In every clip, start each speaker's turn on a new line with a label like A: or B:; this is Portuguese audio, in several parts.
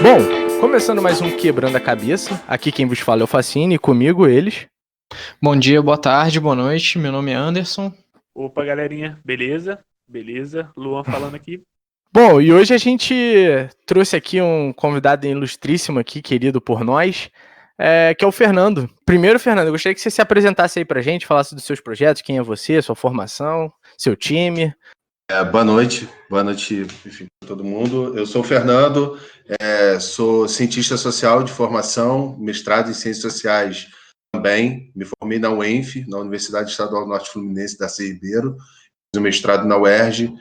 A: Bom, começando mais um Quebrando a Cabeça, aqui quem vos fala é o Facine e comigo eles.
B: Bom dia, boa tarde, boa noite. Meu nome é Anderson.
C: Opa, galerinha, beleza? Beleza? Luan falando aqui.
A: Bom, e hoje a gente trouxe aqui um convidado ilustríssimo aqui, querido por nós, que é o Fernando. Primeiro, Fernando, eu gostaria que você se apresentasse aí pra gente, falasse dos seus projetos, quem é você, sua formação, seu time.
D: Boa noite, enfim, para todo mundo. Eu sou o Fernando, sou cientista social de formação, mestrado em ciências sociais também. Me formei na UENF, na Universidade Estadual Norte Fluminense da C. Ribeiro, fiz o mestrado na UERJ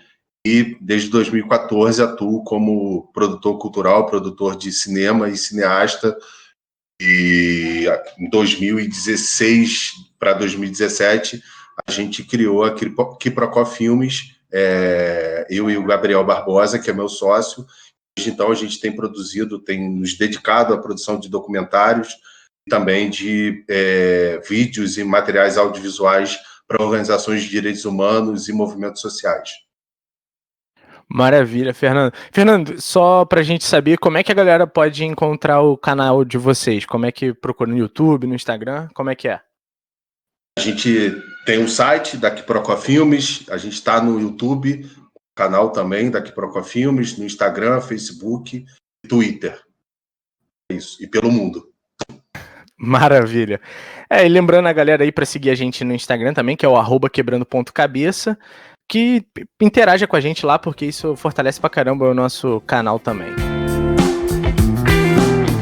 D: e desde 2014 atuo como produtor cultural, produtor de cinema e cineasta. E em 2016 para 2017 a gente criou a Quiprocó Filmes, eu e o Gabriel Barbosa, que é meu sócio. Desde então a gente tem nos dedicado à produção de documentários e também de vídeos e materiais audiovisuais para organizações de direitos humanos e movimentos sociais.
A: Maravilha, Fernando. Fernando, só pra gente saber como é que a galera pode encontrar o canal de vocês, como é que procura no YouTube, no Instagram, como é que é?
D: A gente tem um site da Quiprocó Filmes, a gente está no YouTube, canal também da Quiprocó Filmes, no Instagram, Facebook e Twitter. Isso, e pelo mundo.
A: Maravilha. E lembrando a galera aí para seguir a gente no Instagram também, que é o @quebrando.cabeça, que interaja com a gente lá, porque isso fortalece pra caramba o nosso canal também.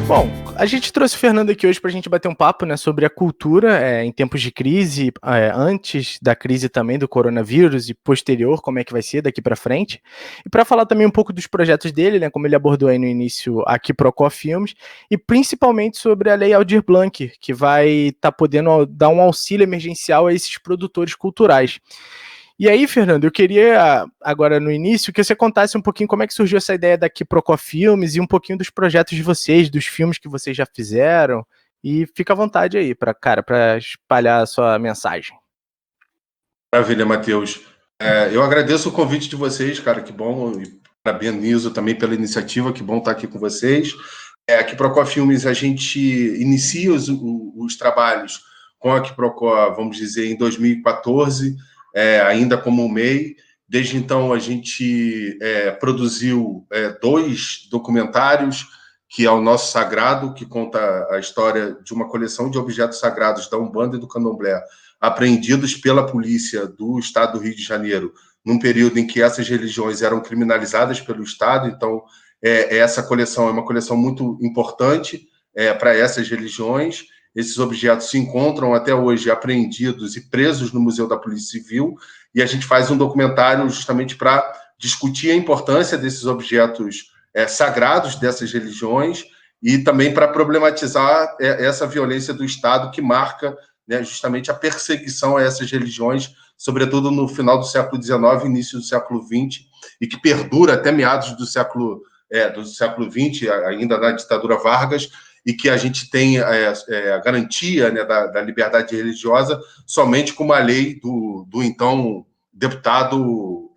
A: Bom, a gente trouxe o Fernando aqui hoje pra gente bater um papo, né, sobre a cultura em tempos de crise, antes da crise também do coronavírus e posterior, como é que vai ser daqui pra frente. E para falar também um pouco dos projetos dele, né, como ele abordou aí no início aqui Procó Filmes, e principalmente sobre a Lei Aldir Blanc, que vai estar podendo dar um auxílio emergencial a esses produtores culturais. E aí, Fernando, eu queria, agora no início, que você contasse um pouquinho como é que surgiu essa ideia da Quiprocó Filmes e um pouquinho dos projetos de vocês, dos filmes que vocês já fizeram. E fica à vontade aí, para espalhar a sua mensagem.
D: Maravilha, Matheus. Eu agradeço o convite de vocês, cara, que bom, e parabenizo também pela iniciativa, que bom estar aqui com vocês. Aqui Procó Filmes, a gente inicia os trabalhos com a Quiprocó, vamos dizer, em 2014, ainda como MEI. Desde então, a gente produziu 2 documentários, que é o Nosso Sagrado, que conta a história de uma coleção de objetos sagrados da Umbanda e do Candomblé, apreendidos pela polícia do Estado do Rio de Janeiro, num período em que essas religiões eram criminalizadas pelo Estado. Então, essa coleção é uma coleção muito importante para essas religiões. Esses objetos se encontram até hoje apreendidos e presos no Museu da Polícia Civil, e a gente faz um documentário justamente para discutir a importância desses objetos sagrados dessas religiões e também para problematizar essa violência do Estado que marca, né, justamente a perseguição a essas religiões, sobretudo no final do século XIX, início do século XX, e que perdura até meados do século XX, ainda na ditadura Vargas, e que a gente tem a garantia, né, da liberdade religiosa somente com uma lei do então deputado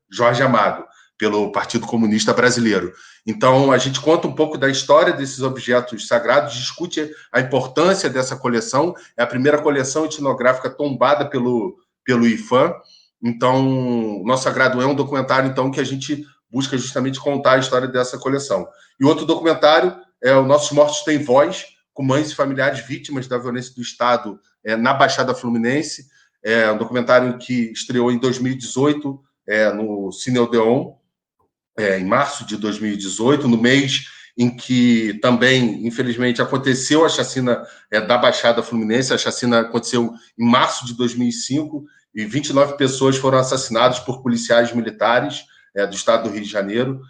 D: Jorge Amado, pelo Partido Comunista Brasileiro. Então, a gente conta um pouco da história desses objetos sagrados, discute a importância dessa coleção. É a primeira coleção etnográfica tombada pelo IFAM. Então, Nosso Sagrado é um documentário então, que a gente busca justamente contar a história dessa coleção. E outro documentário é o Nossos Mortos Têm Voz, com mães e familiares vítimas da violência do Estado na Baixada Fluminense. É um documentário que estreou em 2018 no Cine Odeon, em março de 2018, no mês em que também, infelizmente, aconteceu a chacina da Baixada Fluminense. A chacina aconteceu em março de 2005 e 29 pessoas foram assassinadas por policiais militares do estado do Rio de Janeiro.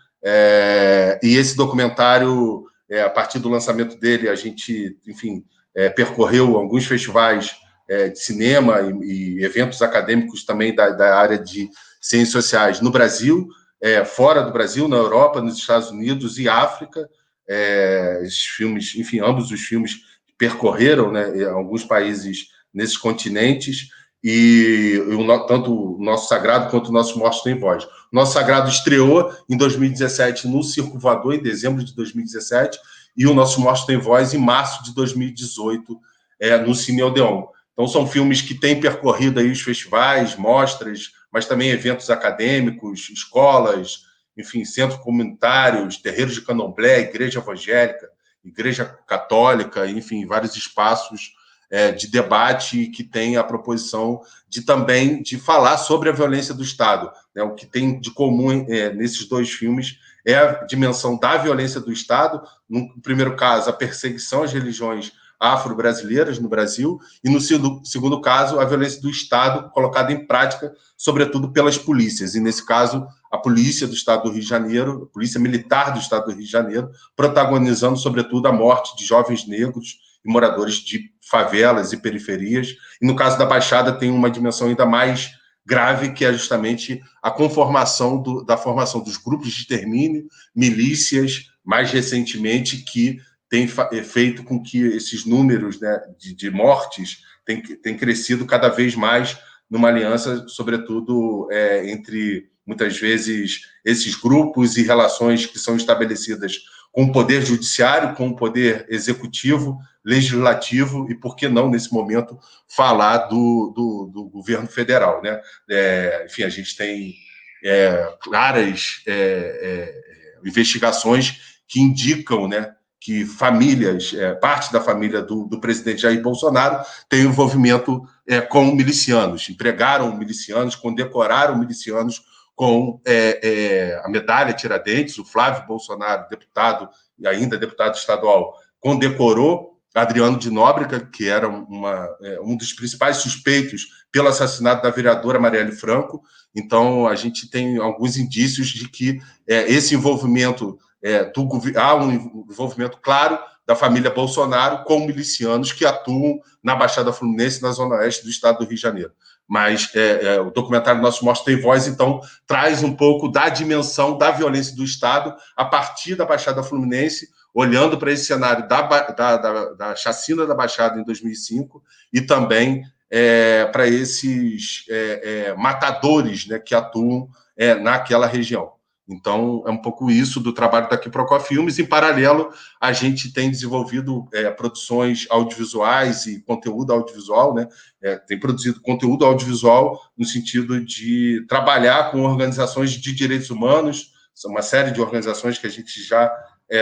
D: E esse documentário, a partir do lançamento dele, a gente, enfim, percorreu alguns festivais de cinema e eventos acadêmicos também da área de ciências sociais no Brasil, fora do Brasil, na Europa, nos Estados Unidos e África. Esses filmes, enfim, ambos os filmes percorreram, né, alguns países nesses continentes. e tanto o Nosso Sagrado quanto o Nosso Mortos Tem Voz. O Nosso Sagrado estreou em 2017 no Circo Voador, em dezembro de 2017, e o Nosso Mortos Tem Voz em março de 2018, no Cine Odeon. Então, são filmes que têm percorrido aí os festivais, mostras, mas também eventos acadêmicos, escolas, enfim, centros comunitários, terreiros de candomblé, igreja evangélica, igreja católica, enfim, vários espaços de debate que tem a proposição de também de falar sobre a violência do Estado. Né? O que tem de comum nesses dois filmes é a dimensão da violência do Estado, no primeiro caso, a perseguição às religiões afro-brasileiras no Brasil, e no segundo caso, a violência do Estado colocada em prática, sobretudo pelas polícias, e nesse caso, a polícia do Estado do Rio de Janeiro, a polícia militar do Estado do Rio de Janeiro, protagonizando, sobretudo, a morte de jovens negros e moradores de favelas e periferias. E no caso da Baixada tem uma dimensão ainda mais grave, que é justamente a conformação da formação dos grupos de extermínio, milícias, mais recentemente, que tem feito com que esses números, né, de mortes tem crescido cada vez mais numa aliança, sobretudo, entre, muitas vezes, esses grupos e relações que são estabelecidas com o poder judiciário, com o poder executivo, legislativo e, por que não, nesse momento, falar do governo federal. Né? Enfim, a gente tem claras investigações que indicam, né, que famílias, parte da família do presidente Jair Bolsonaro tem envolvimento com milicianos, empregaram milicianos, condecoraram milicianos com a medalha Tiradentes. O Flávio Bolsonaro, deputado e ainda deputado estadual, condecorou Adriano de Nóbrega, que era um dos principais suspeitos pelo assassinato da vereadora Marielle Franco. Então, a gente tem alguns indícios de que esse envolvimento há um envolvimento claro da família Bolsonaro com milicianos que atuam na Baixada Fluminense, na zona oeste do estado do Rio de Janeiro. Mas o documentário Nosso Mortos Tem Voz, então, traz um pouco da dimensão da violência do Estado a partir da Baixada Fluminense, olhando para esse cenário da chacina da Baixada em 2005 e também para esses matadores, né, que atuam naquela região. Então, é um pouco isso do trabalho da Quiprocó Filmes. Em paralelo, a gente tem desenvolvido produções audiovisuais e conteúdo audiovisual, né? Tem produzido conteúdo audiovisual no sentido de trabalhar com organizações de direitos humanos, são uma série de organizações que a gente já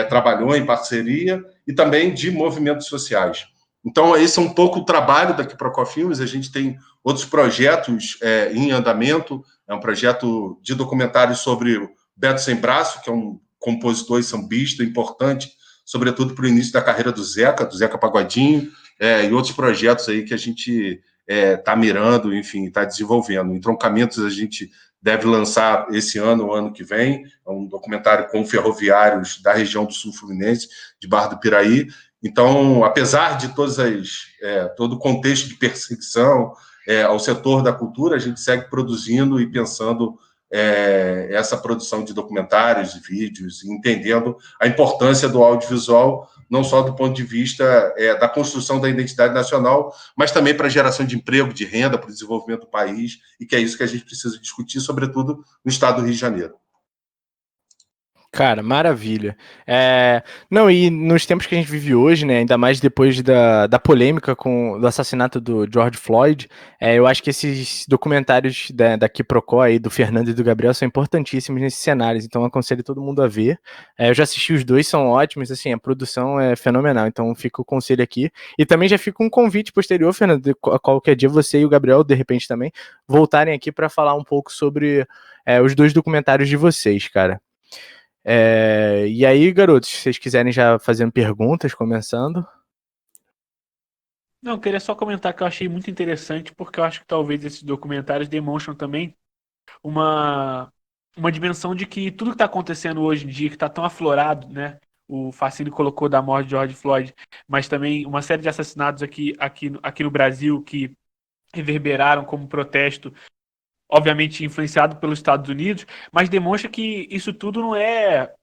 D: trabalhou em parceria, e também de movimentos sociais. Então, esse é um pouco o trabalho da Quiprocó Filmes. A gente tem outros projetos em andamento, é um projeto de documentário sobre Beto Sem Braço, que é um compositor e sambista importante, sobretudo para o início da carreira do Zeca Pagodinho, e outros projetos aí que a gente está mirando, enfim, está desenvolvendo. Entroncamentos a gente deve lançar esse ano, o ano que vem, é um documentário com ferroviários da região do Sul Fluminense, de Barra do Piraí. Então, apesar de todo o contexto de perseguição ao setor da cultura, a gente segue produzindo e pensando essa produção de documentários e vídeos, entendendo a importância do audiovisual, não só do ponto de vista da construção da identidade nacional, mas também para a geração de emprego, de renda, para o desenvolvimento do país, e que é isso que a gente precisa discutir, sobretudo no estado do Rio de Janeiro.
A: Cara, maravilha. Não, e nos tempos que a gente vive hoje, né, ainda mais depois da polêmica do assassinato do George Floyd, eu acho que esses documentários da Quiprocó aí, do Fernando e do Gabriel, são importantíssimos nesses cenários, então aconselho todo mundo a ver. Eu já assisti os dois, são ótimos, assim, a produção é fenomenal, então fica o conselho aqui. E também já fica um convite posterior, Fernando, de qualquer dia você e o Gabriel, de repente também, voltarem aqui para falar um pouco sobre os dois documentários de vocês, cara. E aí, garotos, se vocês quiserem já fazendo perguntas, começando.
C: Não, eu queria só comentar que eu achei muito interessante, porque eu acho que talvez esses documentários demonstram também uma dimensão de que tudo que está acontecendo hoje em dia, que está tão aflorado, né? O Facine colocou da morte de George Floyd, mas também uma série de assassinatos aqui no Brasil que reverberaram como protesto, obviamente influenciado pelos Estados Unidos, mas demonstra que isso tudo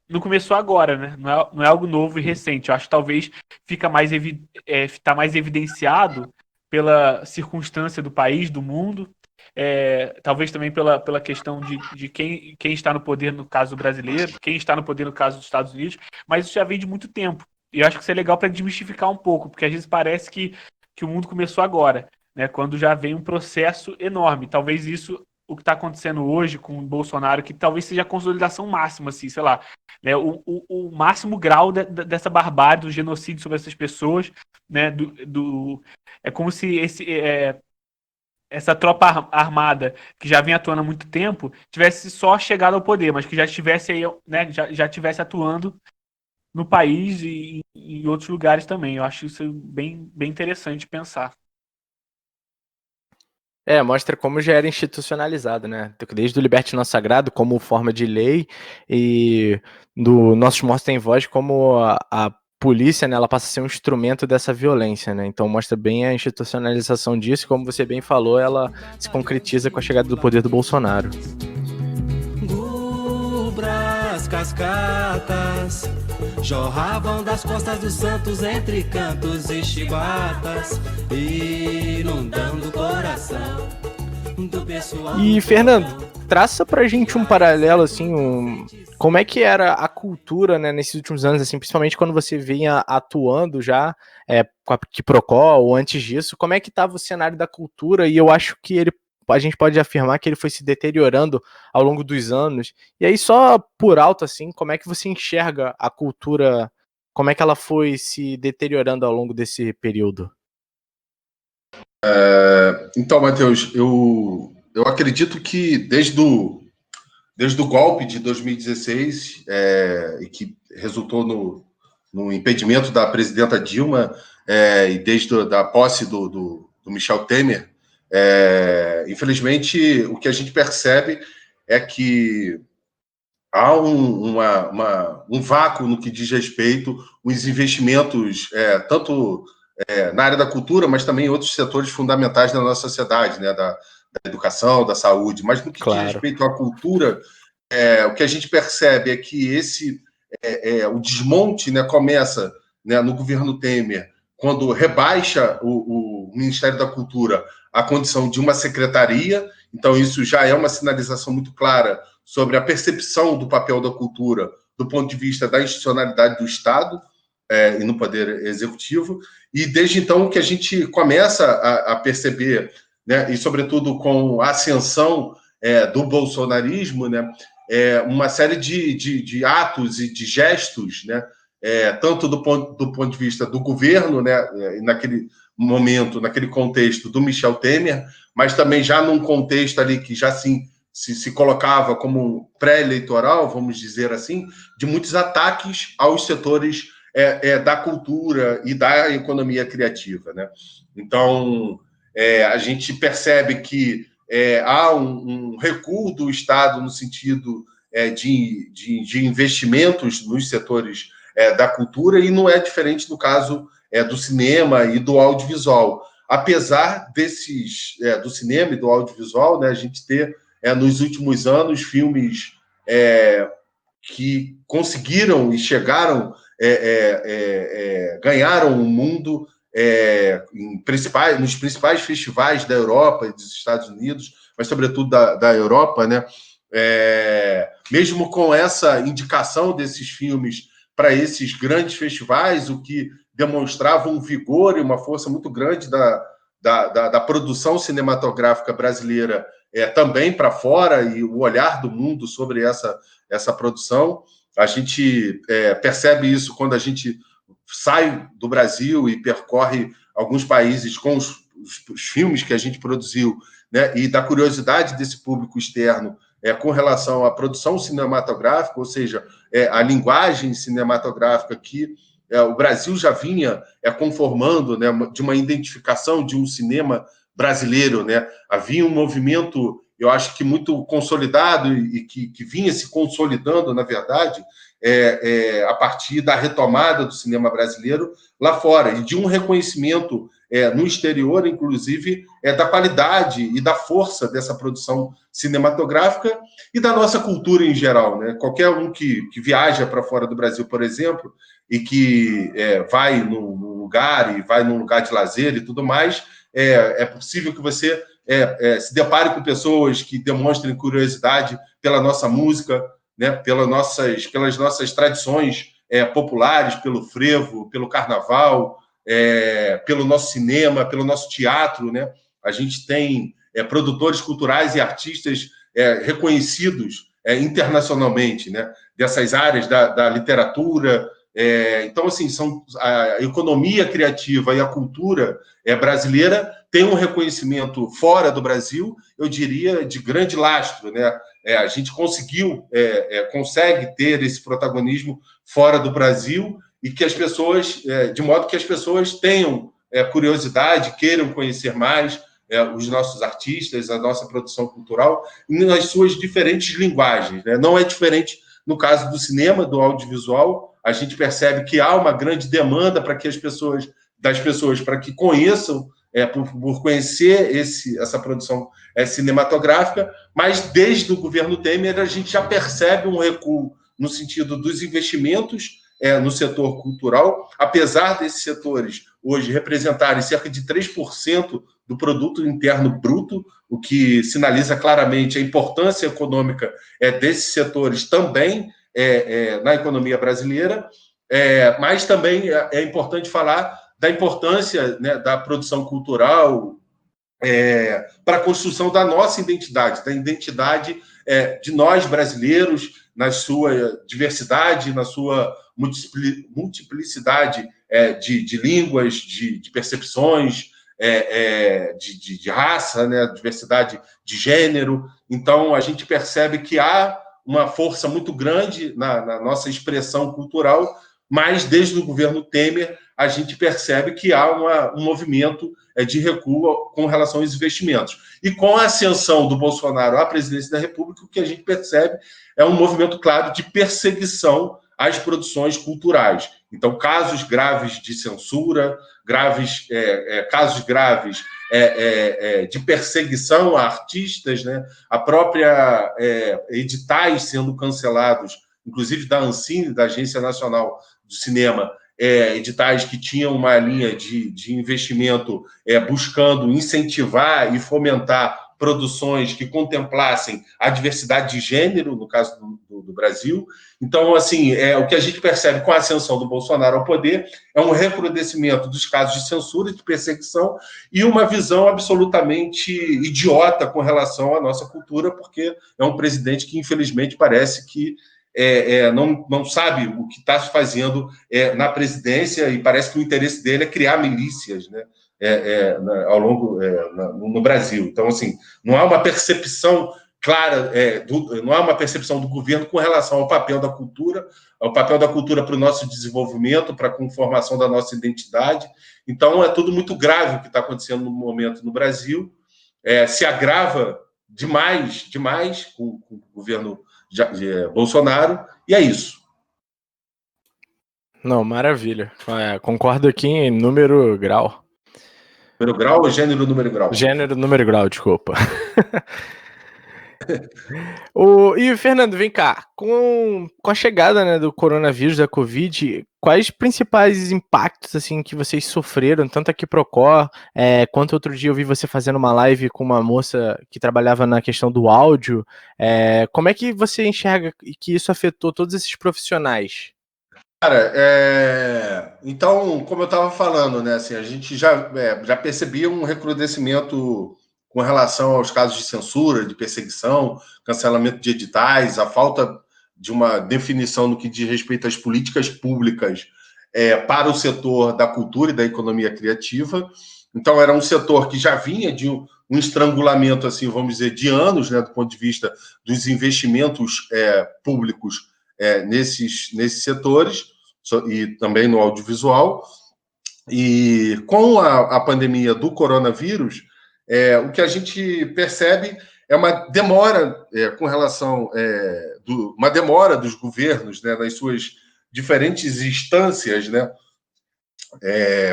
C: não começou agora, né? Não é algo novo e recente. Eu acho que talvez tá mais evidenciado pela circunstância do país, do mundo, talvez também pela questão de quem está no poder no caso brasileiro, quem está no poder no caso dos Estados Unidos, mas isso já vem de muito tempo. E eu acho que isso é legal para desmistificar um pouco, porque às vezes parece que o mundo começou agora, né? Quando já vem um processo enorme. Talvez isso, o que está acontecendo hoje com o Bolsonaro, que talvez seja a consolidação máxima, assim, sei lá, né? O máximo grau dessa barbárie, do genocídio sobre essas pessoas, né? É como se essa tropa armada, que já vem atuando há muito tempo, tivesse só chegado ao poder, mas que já estivesse aí, né? Já estivesse atuando no país e em outros lugares também. Eu acho isso bem, bem interessante pensar.
A: Mostra como já era institucionalizado, né? Desde o Liberte Não Sagrado, como forma de lei, e do Nossos Mortos Têm Voz, como a polícia, né, ela passa a ser um instrumento dessa violência, né? Então mostra bem a institucionalização disso, e como você bem falou, ela se concretiza com a chegada do poder do Bolsonaro.
E: As cascatas jorravam das costas dos santos entre cantos e chibatas, inundando o coração do pessoal.
A: E, Fernando, traça pra gente um paralelo, assim, como é que era a cultura, né, nesses últimos anos, assim, principalmente quando você vinha atuando já com a Quiprocó ou antes disso, como é que estava o cenário da cultura? E eu acho que a gente pode afirmar que ele foi se deteriorando ao longo dos anos. E aí, só por alto, assim, como é que você enxerga a cultura, como é que ela foi se deteriorando ao longo desse período?
D: Então, Matheus, eu acredito que desde o golpe de 2016, e que resultou no impedimento da presidenta Dilma, e desde da posse do Michel Temer, infelizmente, o que a gente percebe é que há um vácuo no que diz respeito aos investimentos, tanto na área da cultura, mas também em outros setores fundamentais da nossa sociedade, né, da educação, da saúde. Mas no que diz respeito à cultura, o que a gente percebe é que o desmonte, né, começa, né, no governo Temer, quando rebaixa o Ministério da Cultura à condição de uma secretaria. Então, isso já é uma sinalização muito clara sobre a percepção do papel da cultura do ponto de vista da institucionalidade do Estado e no Poder Executivo. E, desde então, que a gente começa a perceber, né, e, sobretudo, com a ascensão do bolsonarismo, né, uma série de atos e de gestos, né, tanto do ponto de vista do governo, né, naquele momento, naquele contexto do Michel Temer, mas também já num contexto ali que já se colocava como pré-eleitoral, vamos dizer assim, de muitos ataques aos setores da cultura e da economia criativa, né? Então, a gente percebe que há um recuo do Estado no sentido de investimentos nos setores da cultura, e não é diferente no caso do cinema e do audiovisual. Apesar do cinema e do audiovisual, né, a gente ter, nos últimos anos, filmes que conseguiram e chegaram, ganharam o mundo nos principais festivais da Europa e dos Estados Unidos, mas sobretudo da Europa, né? Mesmo com essa indicação desses filmes para esses grandes festivais, o que demonstrava um vigor e uma força muito grande da produção cinematográfica brasileira também para fora, e o olhar do mundo sobre essa produção. A gente percebe isso quando a gente sai do Brasil e percorre alguns países com os filmes que a gente produziu, né, e da curiosidade desse público externo com relação à produção cinematográfica, ou seja, a linguagem cinematográfica que o Brasil já vinha conformando, né, de uma identificação de um cinema brasileiro, né? Havia um movimento, eu acho que muito consolidado e que vinha se consolidando, na verdade, a partir da retomada do cinema brasileiro lá fora, e de um reconhecimento no exterior, inclusive, da qualidade e da força dessa produção cinematográfica e da nossa cultura em geral, né? Qualquer um que viaja para fora do Brasil, por exemplo, e que vai num lugar de lazer e tudo mais, é possível que você se depare com pessoas que demonstrem curiosidade pela nossa música, né, pelas nossas tradições populares, pelo frevo, pelo carnaval, pelo nosso cinema, pelo nosso teatro, né? A gente tem produtores culturais e artistas reconhecidos internacionalmente, né? Dessas áreas da literatura. Então, assim, a economia criativa e a cultura brasileira tem um reconhecimento fora do Brasil, eu diria, de grande lastro, né? A gente consegue ter esse protagonismo fora do Brasil e que as pessoas, de modo que as pessoas tenham curiosidade, queiram conhecer mais os nossos artistas, a nossa produção cultural, nas suas diferentes linguagens, né? Não é diferente no caso do cinema, do audiovisual. A gente percebe que há uma grande demanda para que das pessoas para que conheçam, por conhecer essa produção cinematográfica, mas desde o governo Temer a gente já percebe um recuo no sentido dos investimentos no setor cultural, apesar desses setores hoje representarem cerca de 3% do produto interno bruto, o que sinaliza claramente a importância econômica desses setores também na economia brasileira, mas também é importante falar da importância, né, da produção cultural para a construção da nossa identidade, da identidade de nós brasileiros, na sua diversidade, na sua multiplicidade de línguas, de percepções, de raça, né, diversidade de gênero. Então, a gente percebe que há uma força muito grande na nossa expressão cultural, mas desde o governo Temer a gente percebe que há um movimento de recuo com relação aos investimentos. E com a ascensão do Bolsonaro à presidência da República, o que a gente percebe é um movimento claro de perseguição às produções culturais. Então, casos graves de censura, casos graves de perseguição a artistas, né? A própria editais sendo cancelados, inclusive da Ancine, da Agência Nacional do Cinema, editais que tinham uma linha de investimento buscando incentivar e fomentar produções que contemplassem a diversidade de gênero, no caso do Brasil. Então, assim, o que a gente percebe com a ascensão do Bolsonaro ao poder é um recrudescimento dos casos de censura e de perseguição e uma visão absolutamente idiota com relação à nossa cultura, porque é um presidente que, infelizmente, parece que não sabe o que está fazendo na presidência e parece que o interesse dele é criar milícias, né? No Brasil. Então, assim, não há uma percepção clara, não há uma percepção do governo com relação ao papel da cultura para o nosso desenvolvimento, para a conformação da nossa identidade. Então, é tudo muito grave o que está acontecendo no momento no Brasil. Se agrava demais com o governo de Bolsonaro, e é isso.
A: Não, maravilha. Concordo aqui em número grau.
D: Número grau ou gênero número grau?
A: Gênero número grau, desculpa. E, Fernando, vem cá. Com a chegada, né, do coronavírus, da Covid, quais principais impactos assim, que vocês sofreram, tanto aqui pro Procó, quanto outro dia eu vi você fazendo uma live com uma moça que trabalhava na questão do áudio. Como é que você enxerga que isso afetou todos esses profissionais?
D: Cara, então, como eu estava falando, né, assim, a gente já percebia um recrudescimento com relação aos casos de censura, de perseguição, cancelamento de editais, a falta de uma definição no que diz respeito às políticas públicas para o setor da cultura e da economia criativa. Então, era um setor que já vinha de um estrangulamento, assim, vamos dizer, de anos, né, do ponto de vista dos investimentos públicos nesses setores, e também no audiovisual. E com a pandemia do coronavírus, o que a gente percebe é uma demora com relação uma demora dos governos, né, nas suas diferentes instâncias, né,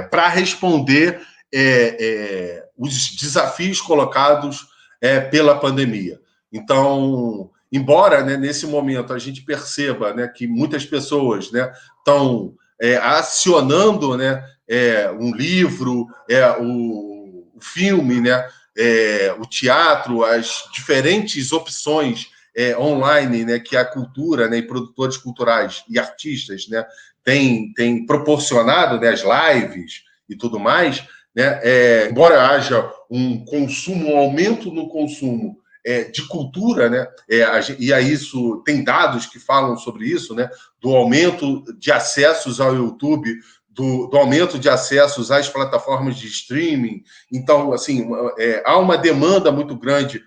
D: para responder os desafios colocados pela pandemia. Então, embora, né, nesse momento a gente perceba, né, que muitas pessoas, né, estão acionando, né, um livro, o o filme, né, o teatro, as diferentes opções online, né, que a cultura, né, e produtores culturais e artistas, né, tem proporcionado, né, as lives e tudo mais, né, embora haja um aumento no consumo de cultura, né, e aí isso tem dados que falam sobre isso, né, do aumento de acessos ao YouTube, do aumento de acessos às plataformas de streaming. Então, assim, há uma demanda muito grande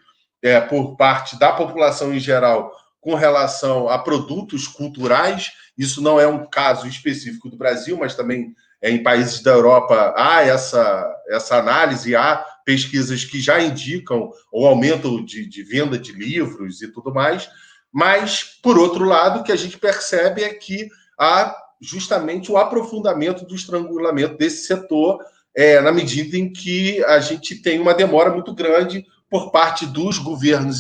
D: por parte da população em geral com relação a produtos culturais. Isso não é um caso específico do Brasil, mas também em países da Europa há essa análise, há pesquisas que já indicam o aumento de venda de livros e tudo mais. Mas, por outro lado, o que a gente percebe é que há justamente o aprofundamento do estrangulamento desse setor, na medida em que a gente tem uma demora muito grande por parte dos governos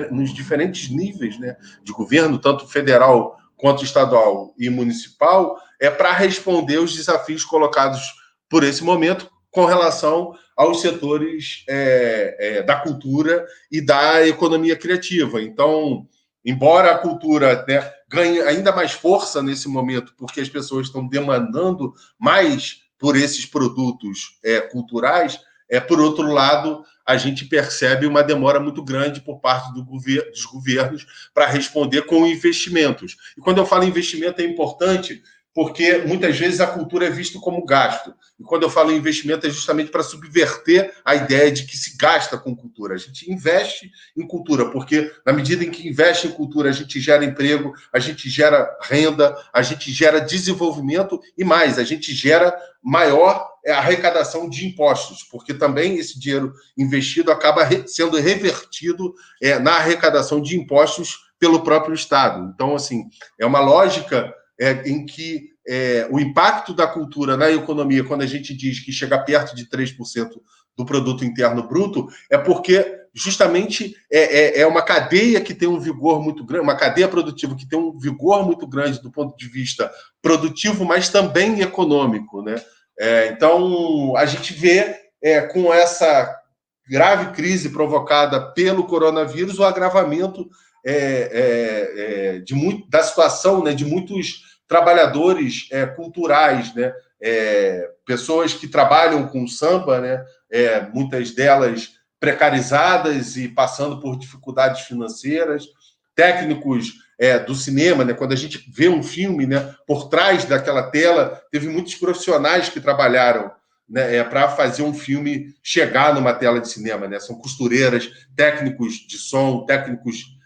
D: nos diferentes níveis, né, de governo, tanto federal quanto estadual e municipal, para responder os desafios colocados por esse momento com relação aos setores da cultura e da economia criativa. Então, embora a cultura, né, ganhe ainda mais força nesse momento, porque as pessoas estão demandando mais por esses produtos culturais, por outro lado, a gente percebe uma demora muito grande por parte dos governos para responder com investimentos. E quando eu falo investimento é importante porque muitas vezes a cultura é vista como gasto. E quando eu falo em investimento é justamente para subverter a ideia de que se gasta com cultura. A gente investe em cultura, porque na medida em que investe em cultura, a gente gera emprego, a gente gera renda, a gente gera desenvolvimento e mais, a gente gera maior arrecadação de impostos, porque também esse dinheiro investido acaba sendo revertido na arrecadação de impostos pelo próprio Estado. Então, assim, é uma lógica em que o impacto da cultura na economia, quando a gente diz que chega perto de 3% do produto interno bruto, é porque justamente é uma cadeia que tem um vigor muito grande, uma cadeia produtiva que tem um vigor muito grande do ponto de vista produtivo, mas também econômico, né? Então, a gente vê com essa grave crise provocada pelo coronavírus o agravamento da situação, né, de muitos trabalhadores culturais, né, pessoas que trabalham com samba, né, muitas delas precarizadas e passando por dificuldades financeiras, técnicos do cinema, né, quando a gente vê um filme, né, por trás daquela tela, teve muitos profissionais que trabalharam, né, para fazer um filme chegar numa tela de cinema, né? São costureiras, técnicos de som, técnicos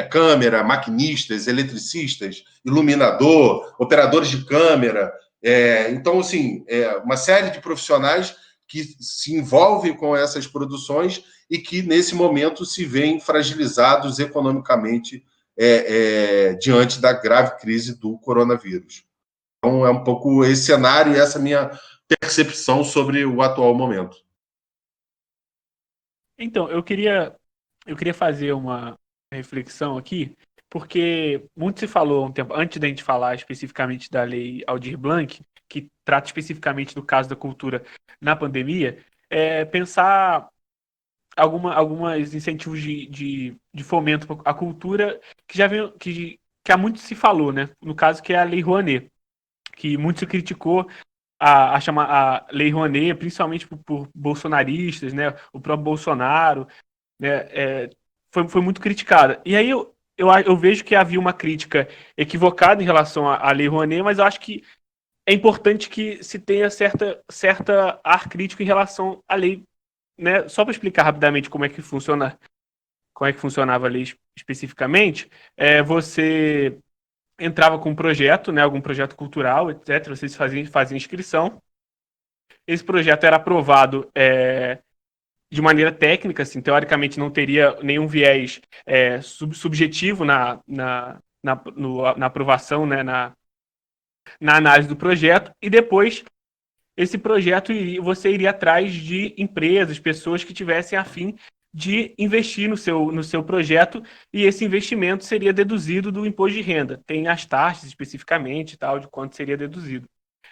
D: câmera, maquinistas, eletricistas, iluminador, operadores de câmera. Então, assim, uma série de profissionais que se envolvem com essas produções e que, nesse momento, se veem fragilizados economicamente diante da grave crise do coronavírus. Então, é um pouco esse cenário e essa minha percepção sobre o atual momento.
C: Então, eu queria fazer uma reflexão aqui, porque muito se falou um tempo, antes da gente falar especificamente da Lei Aldir Blanc, que trata especificamente do caso da cultura na pandemia, pensar alguns incentivos de fomento à cultura que já vem, que há muito se falou, né? No caso, que é a Lei Rouanet, que muito se criticou a Lei Rouanet, principalmente por bolsonaristas, né? O próprio Bolsonaro, né? Foi muito criticada. E aí eu vejo que havia uma crítica equivocada em relação à Lei Rouanet, mas eu acho que é importante que se tenha certa ar crítico em relação à lei, né? Só para explicar rapidamente como é que funcionava a lei especificamente, você entrava com um projeto, né, algum projeto cultural, etc. Vocês faziam inscrição. Esse projeto era aprovado de maneira técnica, assim, teoricamente não teria nenhum viés subjetivo na aprovação, né, na análise do projeto, e depois esse projeto você iria atrás de empresas, pessoas que tivessem a fim de investir no seu projeto, e esse investimento seria deduzido do imposto de renda. Tem as taxas especificamente, tal, de quanto seria deduzido.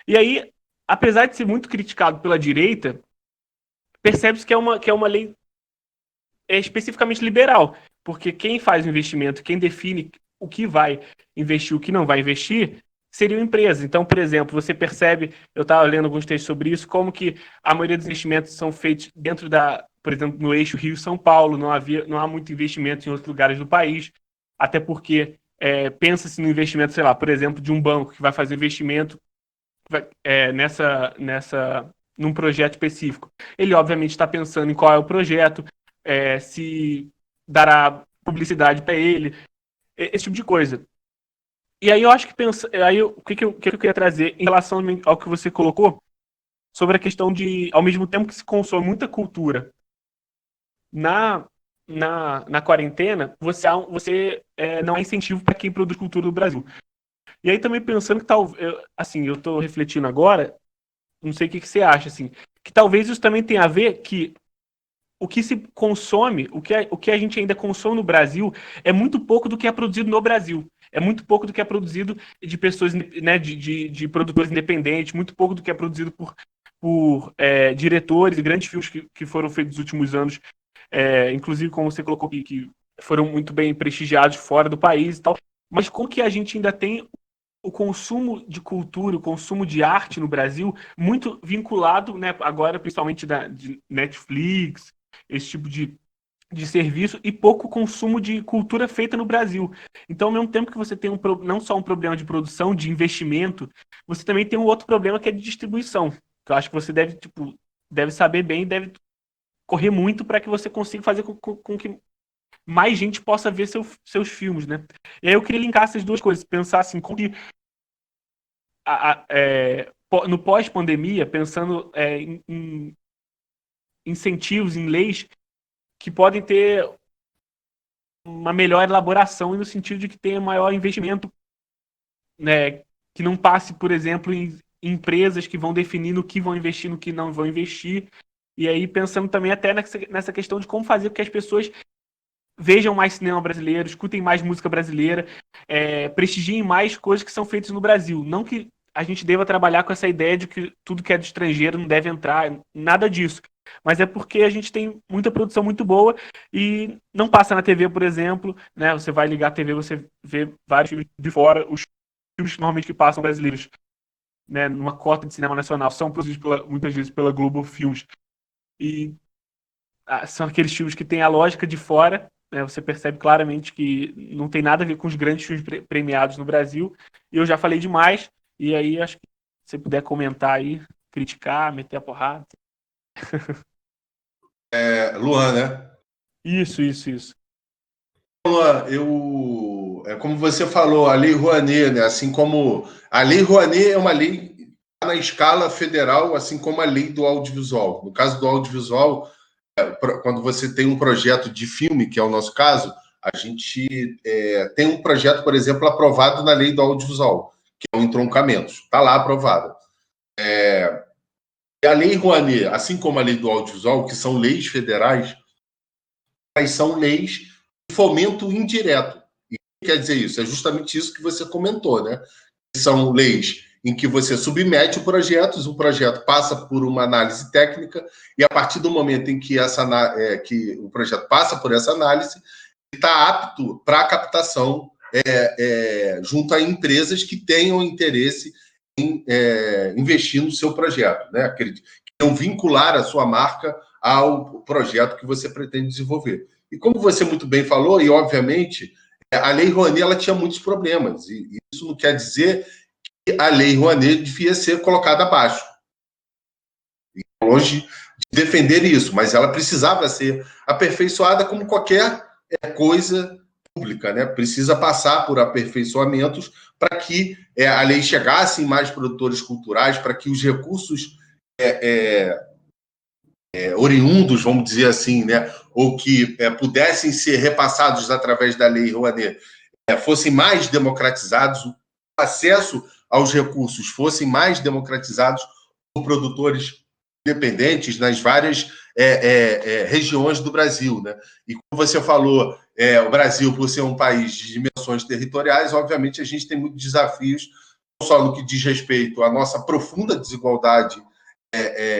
C: E aí, apesar de ser muito criticado pela direita, percebe-se que é uma lei especificamente liberal, porque quem faz o investimento, quem define o que vai investir, o que não vai investir, seriam empresas. Então, por exemplo, você percebe, eu estava lendo alguns textos sobre isso, como que a maioria dos investimentos são feitos dentro por exemplo, no eixo Rio-São Paulo, não há muito investimento em outros lugares do país, até porque pensa-se no investimento, sei lá, por exemplo, de um banco que vai fazer investimento num projeto específico. Ele, obviamente, está pensando em qual é o projeto, se dará publicidade para ele, esse tipo de coisa. E aí eu acho que o que eu queria trazer em relação ao que você colocou sobre a questão de, ao mesmo tempo que se consome muita cultura na quarentena, você não há incentivo para quem produz cultura no Brasil. E aí também pensando que assim, eu estou refletindo agora, não sei o que você acha, assim, que talvez isso também tenha a ver que o que se consome, o que a gente ainda consome no Brasil é muito pouco do que é produzido no Brasil. É muito pouco do que é produzido de pessoas, né, de produtores independentes, muito pouco do que é produzido por diretores e grandes filmes que foram feitos nos últimos anos, inclusive, como você colocou, que foram muito bem prestigiados fora do país e tal. Mas como que a gente ainda tem o consumo de cultura, o consumo de arte no Brasil muito vinculado, né, agora principalmente de Netflix, esse tipo de serviço, e pouco consumo de cultura feita no Brasil. Então, ao mesmo tempo que você tem não só um problema de produção, de investimento, você também tem um outro problema que é de distribuição. Que eu acho que você deve saber bem, deve correr muito para que você consiga fazer com que mais gente possa ver seus filmes, né? E aí eu queria linkar essas duas coisas, pensar assim, como que no pós-pandemia, pensando em incentivos, em leis que podem ter uma melhor elaboração no sentido de que tenha maior investimento, né, que não passe, por exemplo, em empresas que vão definir no que vão investir, no que não vão investir. E aí pensando também até nessa questão de como fazer com que as pessoas vejam mais cinema brasileiro, escutem mais música brasileira, prestigiem mais coisas que são feitas no Brasil. Não que a gente deva trabalhar com essa ideia de que tudo que é do estrangeiro não deve entrar, nada disso. Mas é porque a gente tem muita produção muito boa e não passa na TV, por exemplo, né? Você vai ligar a TV, você vê vários filmes de fora, os filmes normalmente que passam brasileiros, né, numa cota de cinema nacional, são produzidos muitas vezes pela Globo Filmes. E são aqueles filmes que têm a lógica de fora, né? Você percebe claramente que não tem nada a ver com os grandes filmes premiados no Brasil. E eu já falei demais, e aí acho que se você puder comentar aí, criticar, meter a porrada.
D: Luan, né?
C: Isso.
D: Luan, como você falou, a Lei Rouanet, né? Assim como a Lei Rouanet é uma lei na escala federal, assim como a lei do audiovisual. No caso do audiovisual, quando você tem um projeto de filme, que é o nosso caso, a gente tem um projeto, por exemplo, aprovado na lei do audiovisual, que é o entroncamento. Está lá aprovado. E a Lei Rouanet, assim como a lei do audiovisual, que são leis federais, elas são leis de fomento indireto. E o que quer dizer isso? É justamente isso que você comentou, né? São leis em que você submete o projeto passa por uma análise técnica, e a partir do momento em que o projeto passa por essa análise, está apto para a captação junto a empresas que tenham interesse em investir no seu projeto, né? Que vão vincular a sua marca ao projeto que você pretende desenvolver. E como você muito bem falou, e obviamente, a Lei Rouanet ela tinha muitos problemas, e isso não quer dizer que a Lei Rouanet devia ser colocada abaixo. E longe de defender isso, mas ela precisava ser aperfeiçoada como qualquer coisa pública, né? Precisa passar por aperfeiçoamentos para que a lei chegasse em mais produtores culturais, para que os recursos oriundos, vamos dizer assim, né? Ou que pudessem ser repassados através da Lei Rouanet, fossem mais democratizados, o acesso aos recursos fossem mais democratizados por produtores independentes nas várias regiões do Brasil, né? E como você falou, o Brasil, por ser um país de dimensões territoriais, obviamente a gente tem muitos desafios, não só no que diz respeito à nossa profunda desigualdade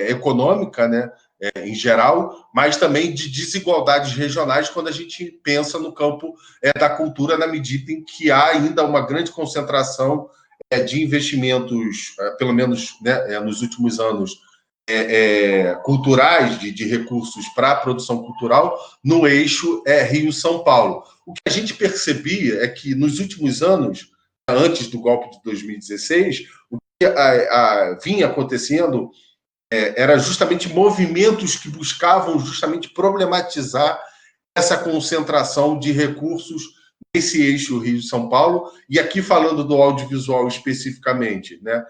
D: econômica, né? em geral, mas também de desigualdades regionais quando a gente pensa no campo da cultura, na medida em que há ainda uma grande concentração de investimentos, pelo menos, né, nos últimos anos, culturais, de recursos para a produção cultural, no eixo Rio-São Paulo. O que a gente percebia é que, nos últimos anos, antes do golpe de 2016, o que vinha acontecendo era justamente movimentos que buscavam justamente problematizar essa concentração de recursos nesse eixo Rio-São Paulo, e aqui falando do audiovisual especificamente, né?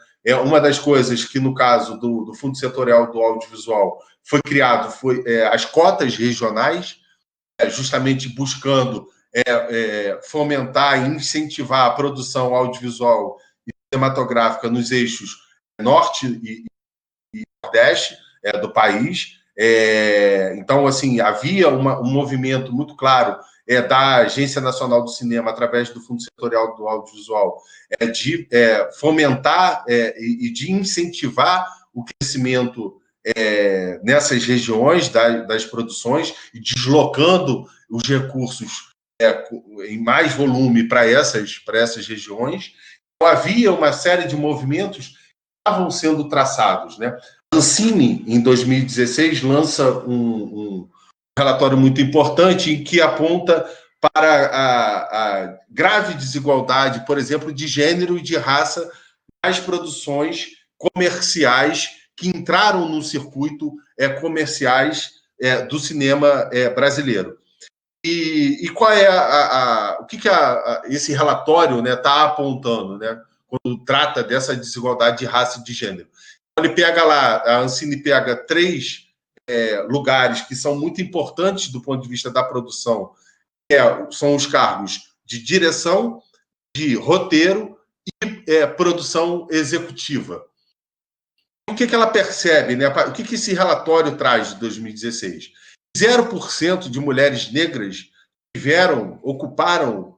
D: Uma das coisas que, no caso do Fundo Setorial do Audiovisual, foi criado foi as cotas regionais, justamente buscando fomentar e incentivar a produção audiovisual e cinematográfica nos eixos norte e nordeste do país. Então, assim, havia um movimento muito claro da Agência Nacional do Cinema, através do Fundo Setorial do Audiovisual, de fomentar e de incentivar o crescimento nessas regiões das produções e deslocando os recursos em mais volume para essas regiões. Então, havia uma série de movimentos que estavam sendo traçados, né? A Ancine, em 2016, lança um relatório muito importante em que aponta para a grave desigualdade, por exemplo, de gênero e de raça nas produções comerciais que entraram no circuito comerciais do cinema brasileiro. E qual é o que esse relatório está apontando, né, quando trata dessa desigualdade de raça e de gênero? Ele pega lá, a Ancine pega 3 lugares que são muito importantes do ponto de vista da produção, são os cargos de direção, de roteiro e produção executiva. O que ela percebe, né? O que esse relatório traz de 2016? 0% de mulheres negras ocuparam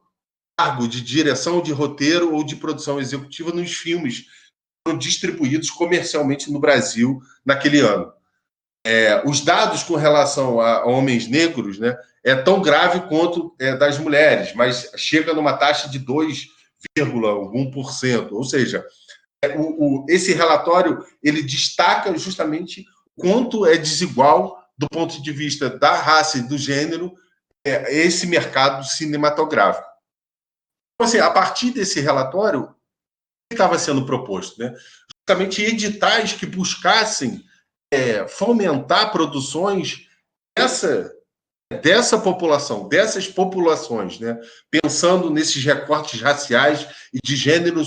D: cargo de direção, de roteiro ou de produção executiva nos filmes que foram distribuídos comercialmente no Brasil naquele ano. Os dados com relação a homens negros, né, tão grave quanto das mulheres, mas chega numa taxa de 2,1%. Ou seja, esse relatório ele destaca justamente quanto é desigual do ponto de vista da raça e do gênero esse mercado cinematográfico. Então, assim, a partir desse relatório, o que estava sendo proposto, né? Justamente editais que buscassem fomentar produções dessa população, dessas populações, né? Pensando nesses recortes raciais e de gênero,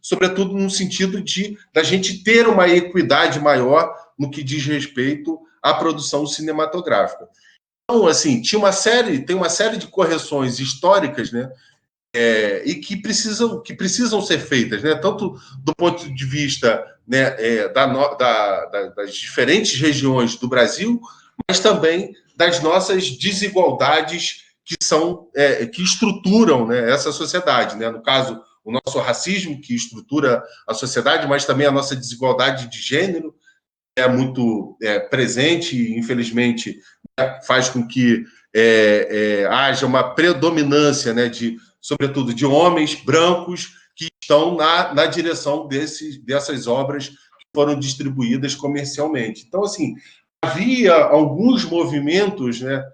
D: sobretudo no sentido da gente ter uma equidade maior no que diz respeito à produção cinematográfica. Então, assim, tem uma série de correções históricas, né? E que precisam ser feitas, né? Tanto do ponto de vista, né, das diferentes regiões do Brasil, mas também das nossas desigualdades que estruturam, né, essa sociedade, né? No caso, o nosso racismo, que estrutura a sociedade, mas também a nossa desigualdade de gênero é muito presente e, infelizmente, né, faz com que haja uma predominância, né, sobretudo de homens brancos que estão na direção dessas obras que foram distribuídas comercialmente. Então, assim, havia alguns movimentos, né,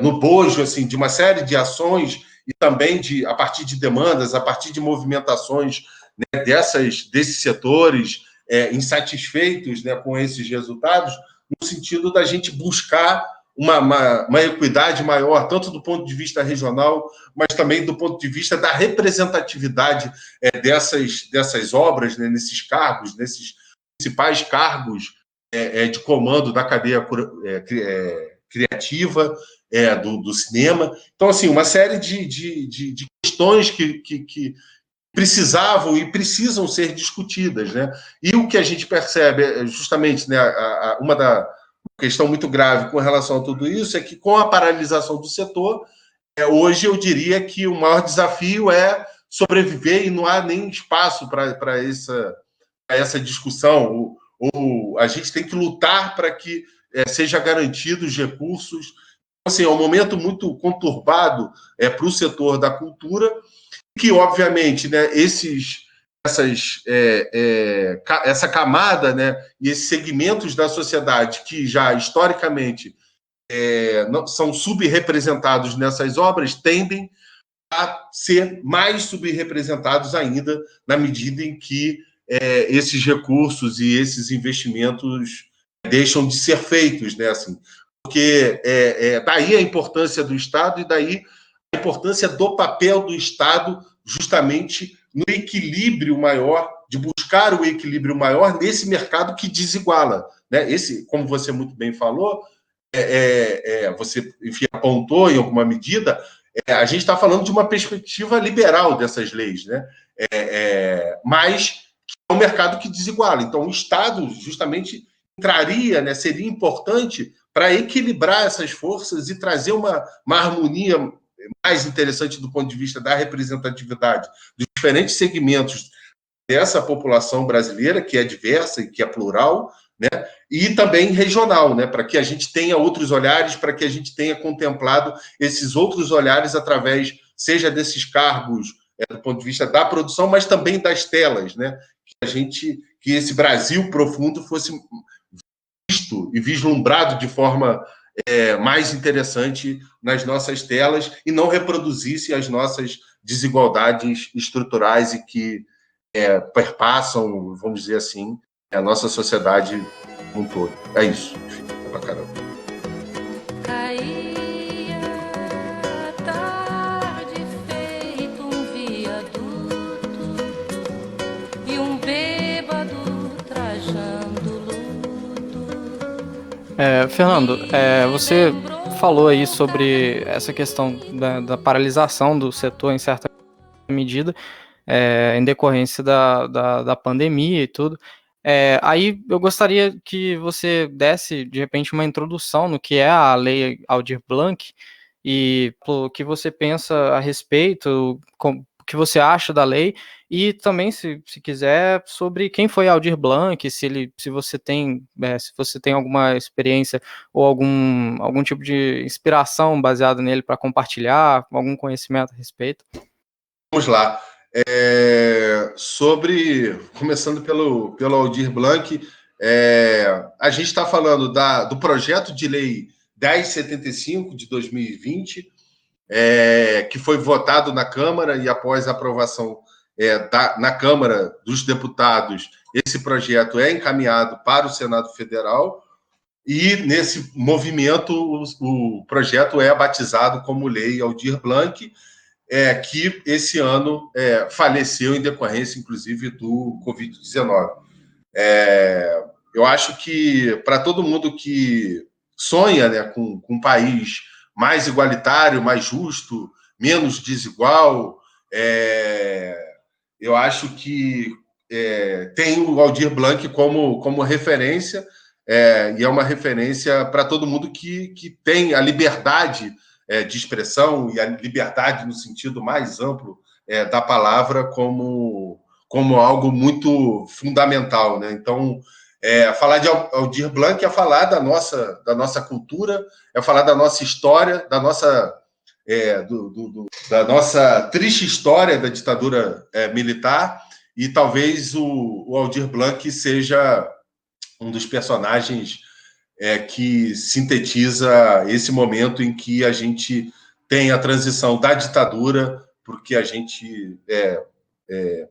D: no bojo, assim, de uma série de ações e também a partir de demandas, a partir de movimentações, né, desses setores insatisfeitos, né, com esses resultados, no sentido da gente buscar uma equidade maior, tanto do ponto de vista regional, mas também do ponto de vista da representatividade dessas obras, né, nesses cargos, nesses principais cargos de comando da cadeia criativa do cinema. Então, assim, uma série de questões que precisavam e precisam ser discutidas, né? E o que a gente percebe justamente, né, uma questão muito grave com relação a tudo isso é que, com a paralisação do setor, hoje eu diria que o maior desafio é sobreviver e não há nem espaço para essa discussão. Ou a gente tem que lutar para que seja garantido os recursos. Assim, é um momento muito conturbado para o setor da cultura, que, obviamente, né, essa camada, né, e esses segmentos da sociedade que já, historicamente, são subrepresentados nessas obras, tendem a ser mais subrepresentados ainda na medida em que esses recursos e esses investimentos deixam de ser feitos, né? Assim, porque daí a importância do Estado e daí a importância do papel do Estado justamente no equilíbrio maior, de buscar o equilíbrio maior nesse mercado que desiguala, né? Esse, como você muito bem falou, você, enfim, apontou em alguma medida, a gente está falando de uma perspectiva liberal dessas leis, né? Mas é um mercado que desiguala. Então, o Estado justamente entraria, né, seria importante para equilibrar essas forças e trazer uma harmonia mais interessante do ponto de vista da representatividade dos diferentes segmentos dessa população brasileira, que é diversa e que é plural, né? E também regional, né? Para que a gente tenha outros olhares, para que a gente tenha contemplado esses outros olhares através, seja desses cargos do ponto de vista da produção, mas também das telas, né? Que esse Brasil profundo fosse visto e vislumbrado de forma mais interessante nas nossas telas e não reproduzisse as nossas desigualdades estruturais e que perpassam, vamos dizer assim, a nossa sociedade como um todo. É isso. É pra caramba.
F: Caía a tarde feito um viaduto e um bêbado trajando luto.
B: Fernando, você falou aí sobre essa questão da paralisação do setor em certa medida, em decorrência da pandemia e tudo. Aí eu gostaria que você desse, de repente, uma introdução no que é a Lei Aldir Blanc e o que você pensa a respeito, o que você acha da lei, e também, se quiser, sobre quem foi Aldir Blanc, se você tem alguma experiência ou algum tipo de inspiração baseada nele para compartilhar, algum conhecimento a respeito.
D: Vamos lá. Começando pelo Aldir Blanc, a gente está falando do projeto de lei 1075 de 2020, que foi votado na Câmara e após a aprovação na Câmara dos Deputados, esse projeto é encaminhado para o Senado Federal e, nesse movimento, o projeto é batizado como Lei Aldir Blanc, que esse ano faleceu em decorrência, inclusive, do Covid-19. Eu acho que, para todo mundo que sonha, né, com um país mais igualitário, mais justo, menos desigual, eu acho que tem o Aldir Blanc como referência, e é uma referência para todo mundo que tem a liberdade de expressão e a liberdade no sentido mais amplo da palavra como algo muito fundamental, né? Então, falar de Aldir Blanc é falar da nossa cultura, é falar da nossa história, da nossa triste história da ditadura militar, e talvez o Aldir Blanc seja um dos personagens que sintetiza esse momento em que a gente tem a transição da ditadura, porque a gente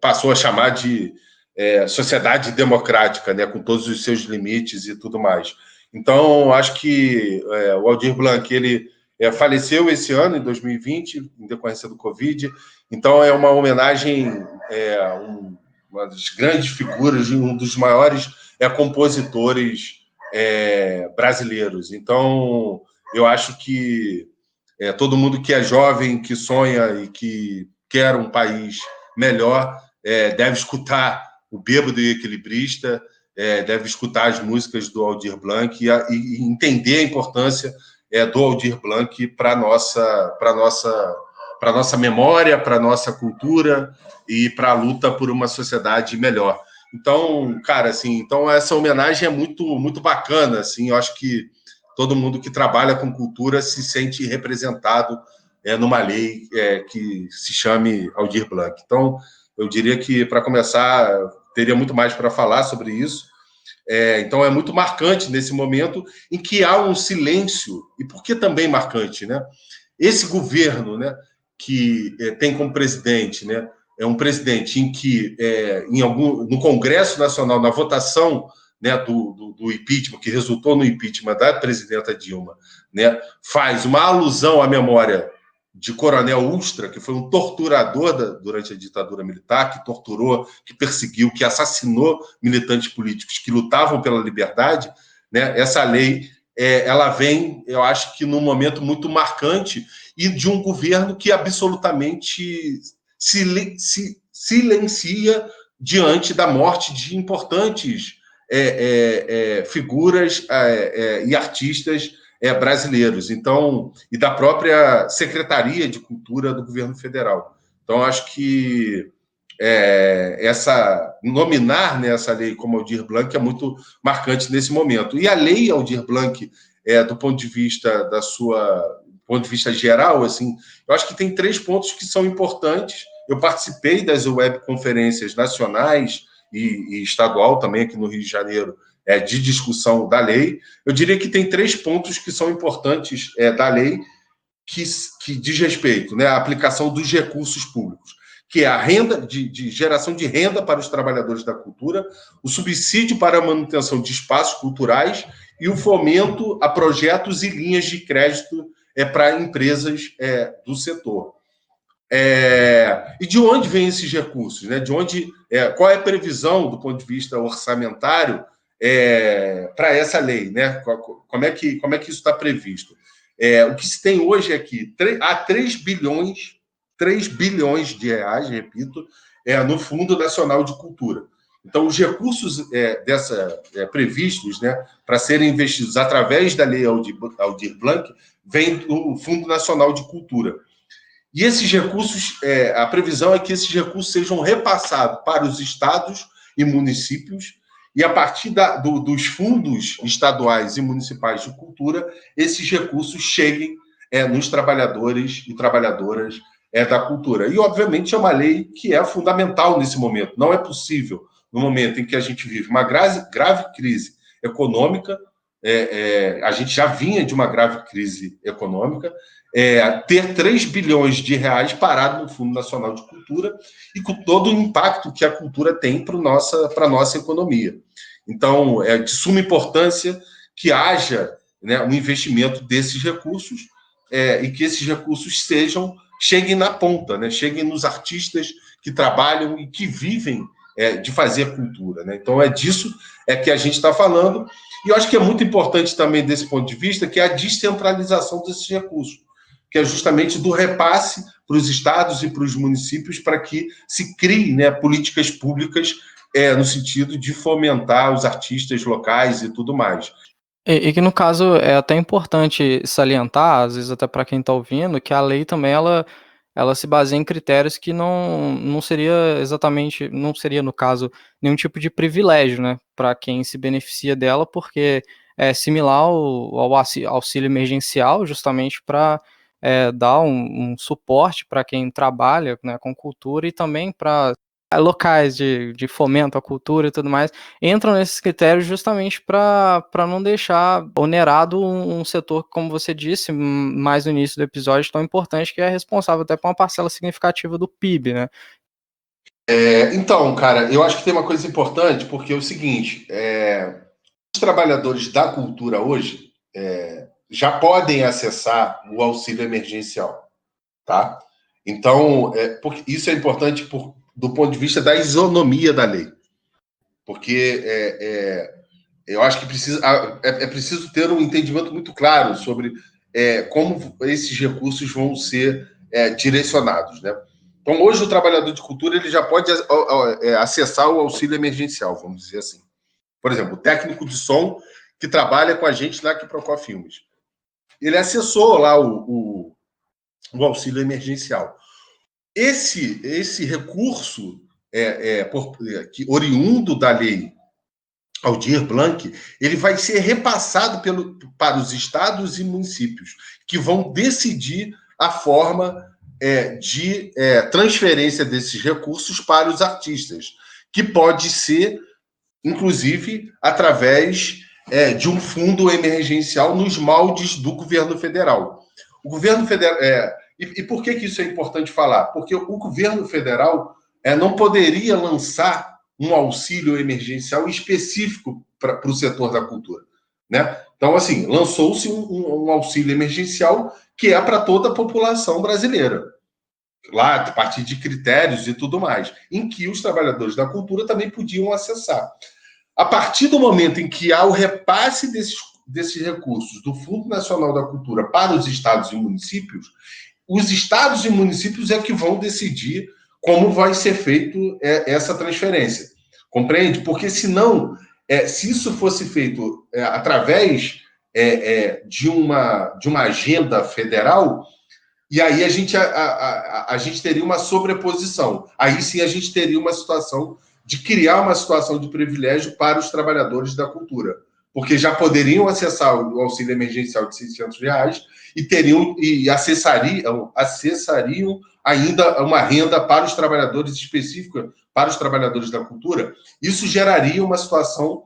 D: passou a chamar de sociedade democrática, né, com todos os seus limites e tudo mais. Então, acho que o Aldir Blanc, ele faleceu esse ano, em 2020, em decorrência do Covid. Então, é uma homenagem a uma das grandes figuras, um dos maiores compositores brasileiros. Então, eu acho que todo mundo que é jovem, que sonha e que quer um país melhor, deve escutar o Bêbado e Equilibrista, deve escutar as músicas do Aldir Blanc e entender a importância do Aldir Blanc para a nossa memória, para a nossa cultura e para a luta por uma sociedade melhor. Então, cara, assim, então essa homenagem é muito, muito bacana, assim, eu acho que todo mundo que trabalha com cultura se sente representado numa lei que se chame Aldir Blanc. Então, eu diria que, para começar, teria muito mais para falar sobre isso. Então, é muito marcante nesse momento em que há um silêncio. E por que também marcante, né? Esse governo, né, que tem como presidente, né, é um presidente em que, no Congresso Nacional, na votação, né, do impeachment, que resultou no impeachment da presidenta Dilma, né, faz uma alusão à memória de Coronel Ustra, que foi um torturador durante a ditadura militar, que torturou, que perseguiu, que assassinou militantes políticos que lutavam pela liberdade, né? Essa lei ela vem, eu acho que num momento muito marcante e de um governo que absolutamente silencia diante da morte de importantes figuras e artistas brasileiros, então, e da própria Secretaria de Cultura do Governo Federal. Então, acho que nominar, né, essa lei como Aldir Blanc é muito marcante nesse momento. E a lei Aldir Blanc, do ponto de vista geral, assim, eu acho que tem 3 pontos que são importantes. Eu participei das webconferências nacionais e estadual também aqui no Rio de Janeiro de discussão da lei. Eu diria que tem 3 pontos que são importantes da lei que diz respeito, né, à aplicação dos recursos públicos, que é a renda de geração de renda para os trabalhadores da cultura, o subsídio para a manutenção de espaços culturais e o fomento a projetos e linhas de crédito para empresas do setor. E de onde vêm esses recursos? Né? Qual é a previsão do ponto de vista orçamentário para essa lei? Né? Como é que isso está previsto? O que se tem hoje é que há 3 bilhões de reais, repito, no Fundo Nacional de Cultura. Então, os recursos previstos, né, para serem investidos através da Lei Aldir Blanc vêm do Fundo Nacional de Cultura. E esses recursos, a previsão é que esses recursos sejam repassados para os estados e municípios, e a partir dos fundos estaduais e municipais de cultura, esses recursos cheguem nos trabalhadores e trabalhadoras da cultura. E, obviamente, é uma lei que é fundamental nesse momento. Não é possível, no momento em que a gente vive uma grave crise econômica, a gente já vinha de uma grave crise econômica, ter 3 bilhões de reais parado no Fundo Nacional de Cultura e com todo o impacto que a cultura tem para a nossa economia. Então, é de suma importância que haja, né, um investimento desses recursos e que esses recursos cheguem na ponta, né, cheguem nos artistas que trabalham e que vivem de fazer cultura. Né? Então, é disso que a gente está falando. E eu acho que é muito importante também, desse ponto de vista, que é a descentralização desses recursos, que é justamente do repasse para os estados e para os municípios para que se criem, né, políticas públicas no sentido de fomentar os artistas locais e tudo mais.
B: E que, no caso, é até importante salientar, às vezes até para quem está ouvindo, que a lei também ela se baseia em critérios que não seria exatamente, não seria, no caso, nenhum tipo de privilégio, né, para quem se beneficia dela, porque é similar ao auxílio emergencial, justamente para dar um suporte para quem trabalha, né, com cultura e também para locais de fomento à cultura e tudo mais, entram nesses critérios justamente para não deixar onerado um setor, como você disse, mais no início do episódio, tão importante, que é responsável até por uma parcela significativa do PIB, né?
D: Então, cara, eu acho que tem uma coisa importante, porque é o seguinte, os trabalhadores da cultura hoje já podem acessar o auxílio emergencial, tá? Então, porque isso é importante do ponto de vista da isonomia da lei, porque eu acho que é preciso ter um entendimento muito claro sobre como esses recursos vão ser direcionados, né? Então, hoje o trabalhador de cultura ele já pode acessar o auxílio emergencial, vamos dizer assim. Por exemplo, o técnico de som que trabalha com a gente na Quiprocó Filmes. Ele acessou lá o auxílio emergencial. Esse recurso que oriundo da lei Aldir Blanc, ele vai ser repassado para os estados e municípios, que vão decidir a forma de transferência desses recursos para os artistas, que pode ser, inclusive, através de um fundo emergencial nos moldes do governo federal. O governo federal... E por que isso é importante falar? Porque o governo federal não poderia lançar um auxílio emergencial específico para o setor da cultura, né? Então, assim, lançou-se um auxílio emergencial que é para toda a população brasileira, lá a partir de critérios e tudo mais, em que os trabalhadores da cultura também podiam acessar. A partir do momento em que há o repasse desses recursos do Fundo Nacional da Cultura para os estados e municípios, os estados e municípios é que vão decidir como vai ser feito essa transferência. Compreende? Porque, senão, se isso fosse feito através de uma agenda federal, e aí a gente teria uma sobreposição. Aí sim a gente teria uma situação de criar uma situação de privilégio para os trabalhadores da cultura, porque já poderiam acessar o auxílio emergencial de R$ 600 e acessariam ainda uma renda para os trabalhadores específica, para os trabalhadores da cultura. Isso geraria uma situação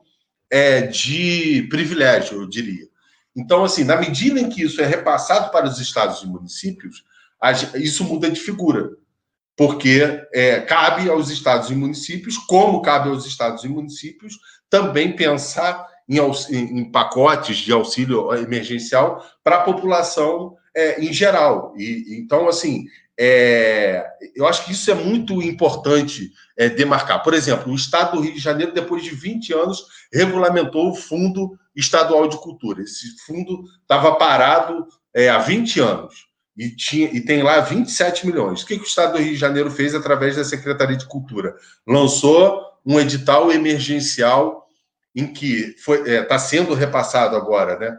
D: de privilégio, eu diria. Então, assim, na medida em que isso é repassado para os estados e municípios, isso muda de figura, porque cabe aos estados e municípios, como cabe aos estados e municípios, também pensar em pacotes de auxílio emergencial para a população em geral. Então, assim, eu acho que isso é muito importante demarcar. Por exemplo, o Estado do Rio de Janeiro, depois de 20 anos, regulamentou o Fundo Estadual de Cultura. Esse fundo estava parado há 20 anos e tem lá 27 milhões. O que o Estado do Rio de Janeiro fez através da Secretaria de Cultura? Lançou um edital emergencial em que está sendo repassado agora, né?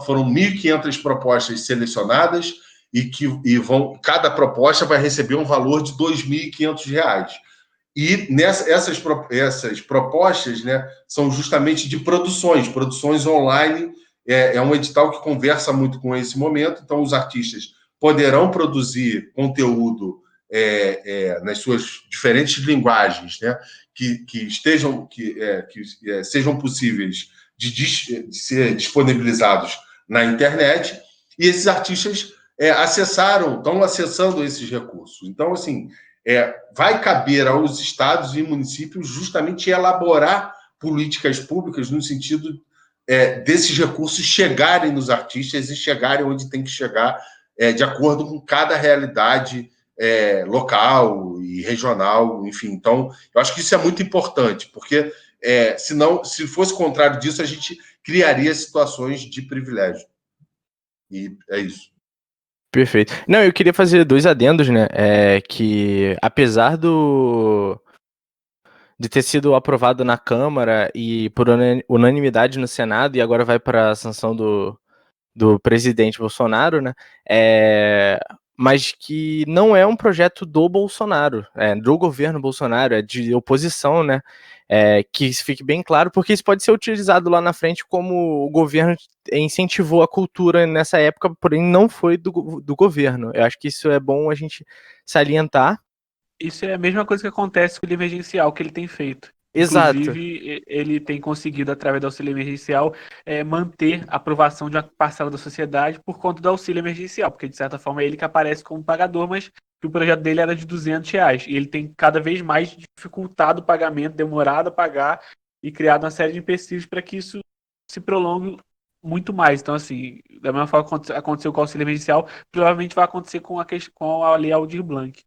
D: Foram 1.500 propostas selecionadas cada proposta vai receber um valor de R$ 2.500. E essas propostas, né, são justamente de produções online. É um edital que conversa muito com esse momento, então os artistas poderão produzir conteúdo nas suas diferentes linguagens, né, que sejam possíveis de ser disponibilizados na internet, e esses artistas estão acessando esses recursos. Então, assim, vai caber aos estados e municípios justamente elaborar políticas públicas no sentido desses recursos chegarem nos artistas e chegarem onde tem que chegar, de acordo com cada realidade local e regional, enfim. Então, eu acho que isso é muito importante, porque se fosse o contrário disso, a gente criaria situações de privilégio. E é isso.
A: Perfeito. Não, eu queria fazer 2 adendos, né? Que apesar de ter sido aprovado na Câmara e por unanimidade no Senado, e agora vai para a sanção do presidente Bolsonaro, né? Mas que não é um projeto do Bolsonaro, do governo Bolsonaro, é de oposição, né? Que isso fique bem claro, porque isso pode ser utilizado lá na frente como o governo incentivou a cultura nessa época, porém não foi do governo. Eu acho que isso é bom a gente salientar.
C: Isso é a mesma coisa que acontece com o emergencial que ele tem feito.
A: Exato.
C: Inclusive, ele tem conseguido, através do auxílio emergencial, manter a aprovação de uma parcela da sociedade por conta do auxílio emergencial, porque, de certa forma, é ele que aparece como pagador, mas que o projeto dele era de R$ 200, e ele tem cada vez mais dificultado o pagamento, demorado a pagar, e criado uma série de empecilhos para que isso se prolongue muito mais. Então, assim, da mesma forma que aconteceu com o auxílio emergencial, provavelmente vai acontecer com a Lei Aldir Blanc.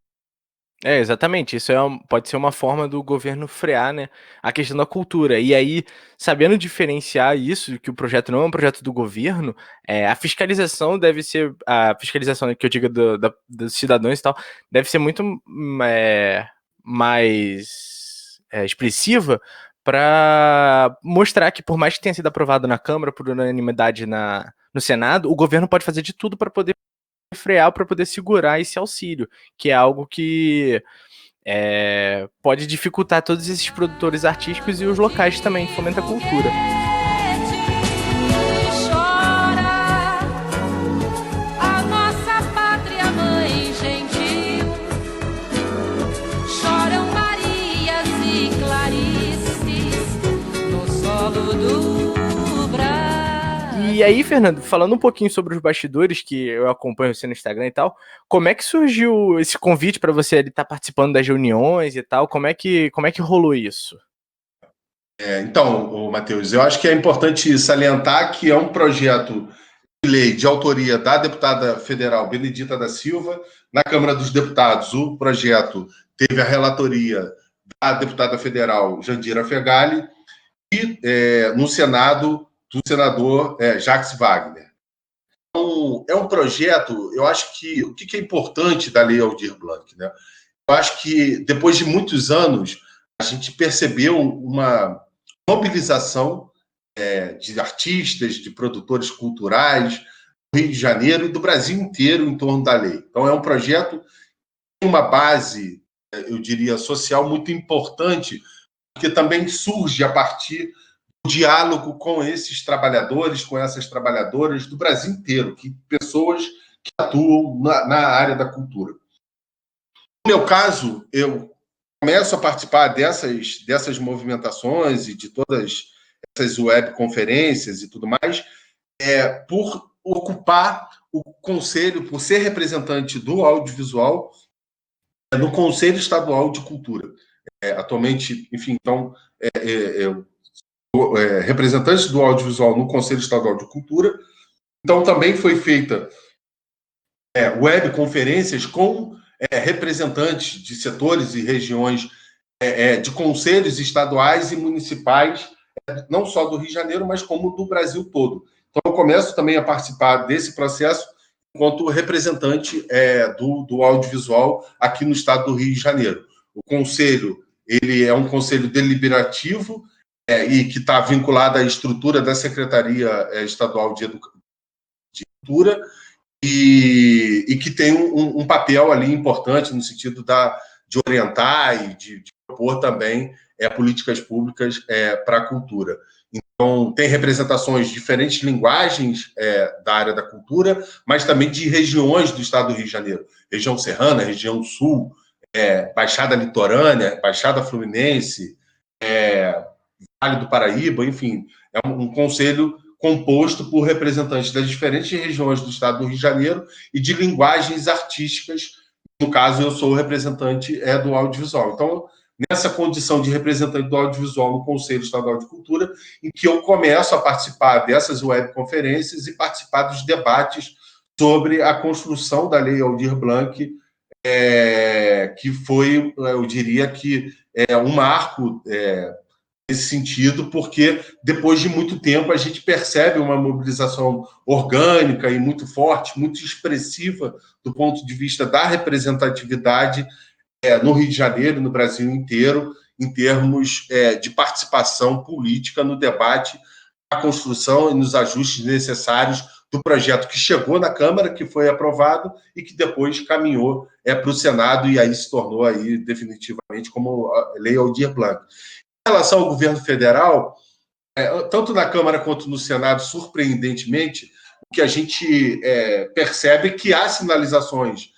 A: Exatamente, isso pode ser uma forma do governo frear, né, a questão da cultura. E aí, sabendo diferenciar isso, que o projeto não é um projeto do governo, a fiscalização deve ser, a fiscalização que eu digo dos cidadãos e tal, deve ser muito mais expressiva para mostrar que, por mais que tenha sido aprovado na Câmara, por unanimidade no Senado, o governo pode fazer de tudo para poder frear, para poder segurar esse auxílio, que é algo que pode dificultar todos esses produtores artísticos e os locais também, fomenta a cultura.
F: Chora a nossa pátria mãe gentil, choram Marias e Clarices no solo do Brasil.
A: E aí, Fernando, falando um pouquinho sobre os bastidores, que eu acompanho você no Instagram e tal, como é que surgiu esse convite para você estar participando das reuniões e tal? Como é que rolou isso?
D: Então, Matheus, eu acho que é importante salientar que é um projeto de lei de autoria da deputada federal Benedita da Silva. Na Câmara dos Deputados, o projeto teve a relatoria da deputada federal Jandira Fegali e no Senado, do senador Jacques Wagner. Então, é um projeto, eu acho que o que é importante da Lei Aldir Blanc, né? Eu acho que depois de muitos anos a gente percebeu uma mobilização de artistas, de produtores culturais do Rio de Janeiro e do Brasil inteiro em torno da lei. Então, é um projeto que tem uma base, eu diria, social muito importante, porque também surge a partir do diálogo com esses trabalhadores, com essas trabalhadoras do Brasil inteiro, pessoas que atuam na área da cultura. No meu caso, eu começo a participar dessas movimentações e de todas essas webconferências e tudo mais, por ocupar o conselho, por ser representante do audiovisual no Conselho Estadual de Cultura. Atualmente, enfim, então, eu sou representante do audiovisual no Conselho Estadual de Cultura. Então, também foi feita webconferências com representantes de setores e regiões de conselhos estaduais e municipais, não só do Rio de Janeiro, mas como do Brasil todo. Então, eu começo também a participar desse processo enquanto representante do audiovisual aqui no estado do Rio de Janeiro. O conselho, ele é um conselho deliberativo e que está vinculado à estrutura da Secretaria Estadual de Cultura, e que tem um papel ali importante no sentido de orientar e de propor também políticas públicas para a cultura. Então, tem representações de diferentes linguagens da área da cultura, mas também de regiões do estado do Rio de Janeiro. Região Serrana, região Sul, Baixada Litorânea, Baixada Fluminense, Vale do Paraíba, enfim, é um conselho composto por representantes das diferentes regiões do estado do Rio de Janeiro e de linguagens artísticas. No caso, eu sou o representante do audiovisual. Então, nessa condição de representante do audiovisual no Conselho Estadual de Cultura, em que eu começo a participar dessas webconferências e participar dos debates sobre a construção da Lei Aldir Blanc, que foi, eu diria que, um marco nesse sentido, porque depois de muito tempo a gente percebe uma mobilização orgânica e muito forte, muito expressiva do ponto de vista da representatividade no Rio de Janeiro, no Brasil inteiro, em termos de participação política no debate, na construção e nos ajustes necessários do projeto que chegou na Câmara, que foi aprovado e que depois caminhou para o Senado e aí se tornou aí definitivamente como a Lei Aldir Blanc. Em relação ao governo federal, tanto na Câmara quanto no Senado, surpreendentemente, o que a gente percebe é que há sinalizações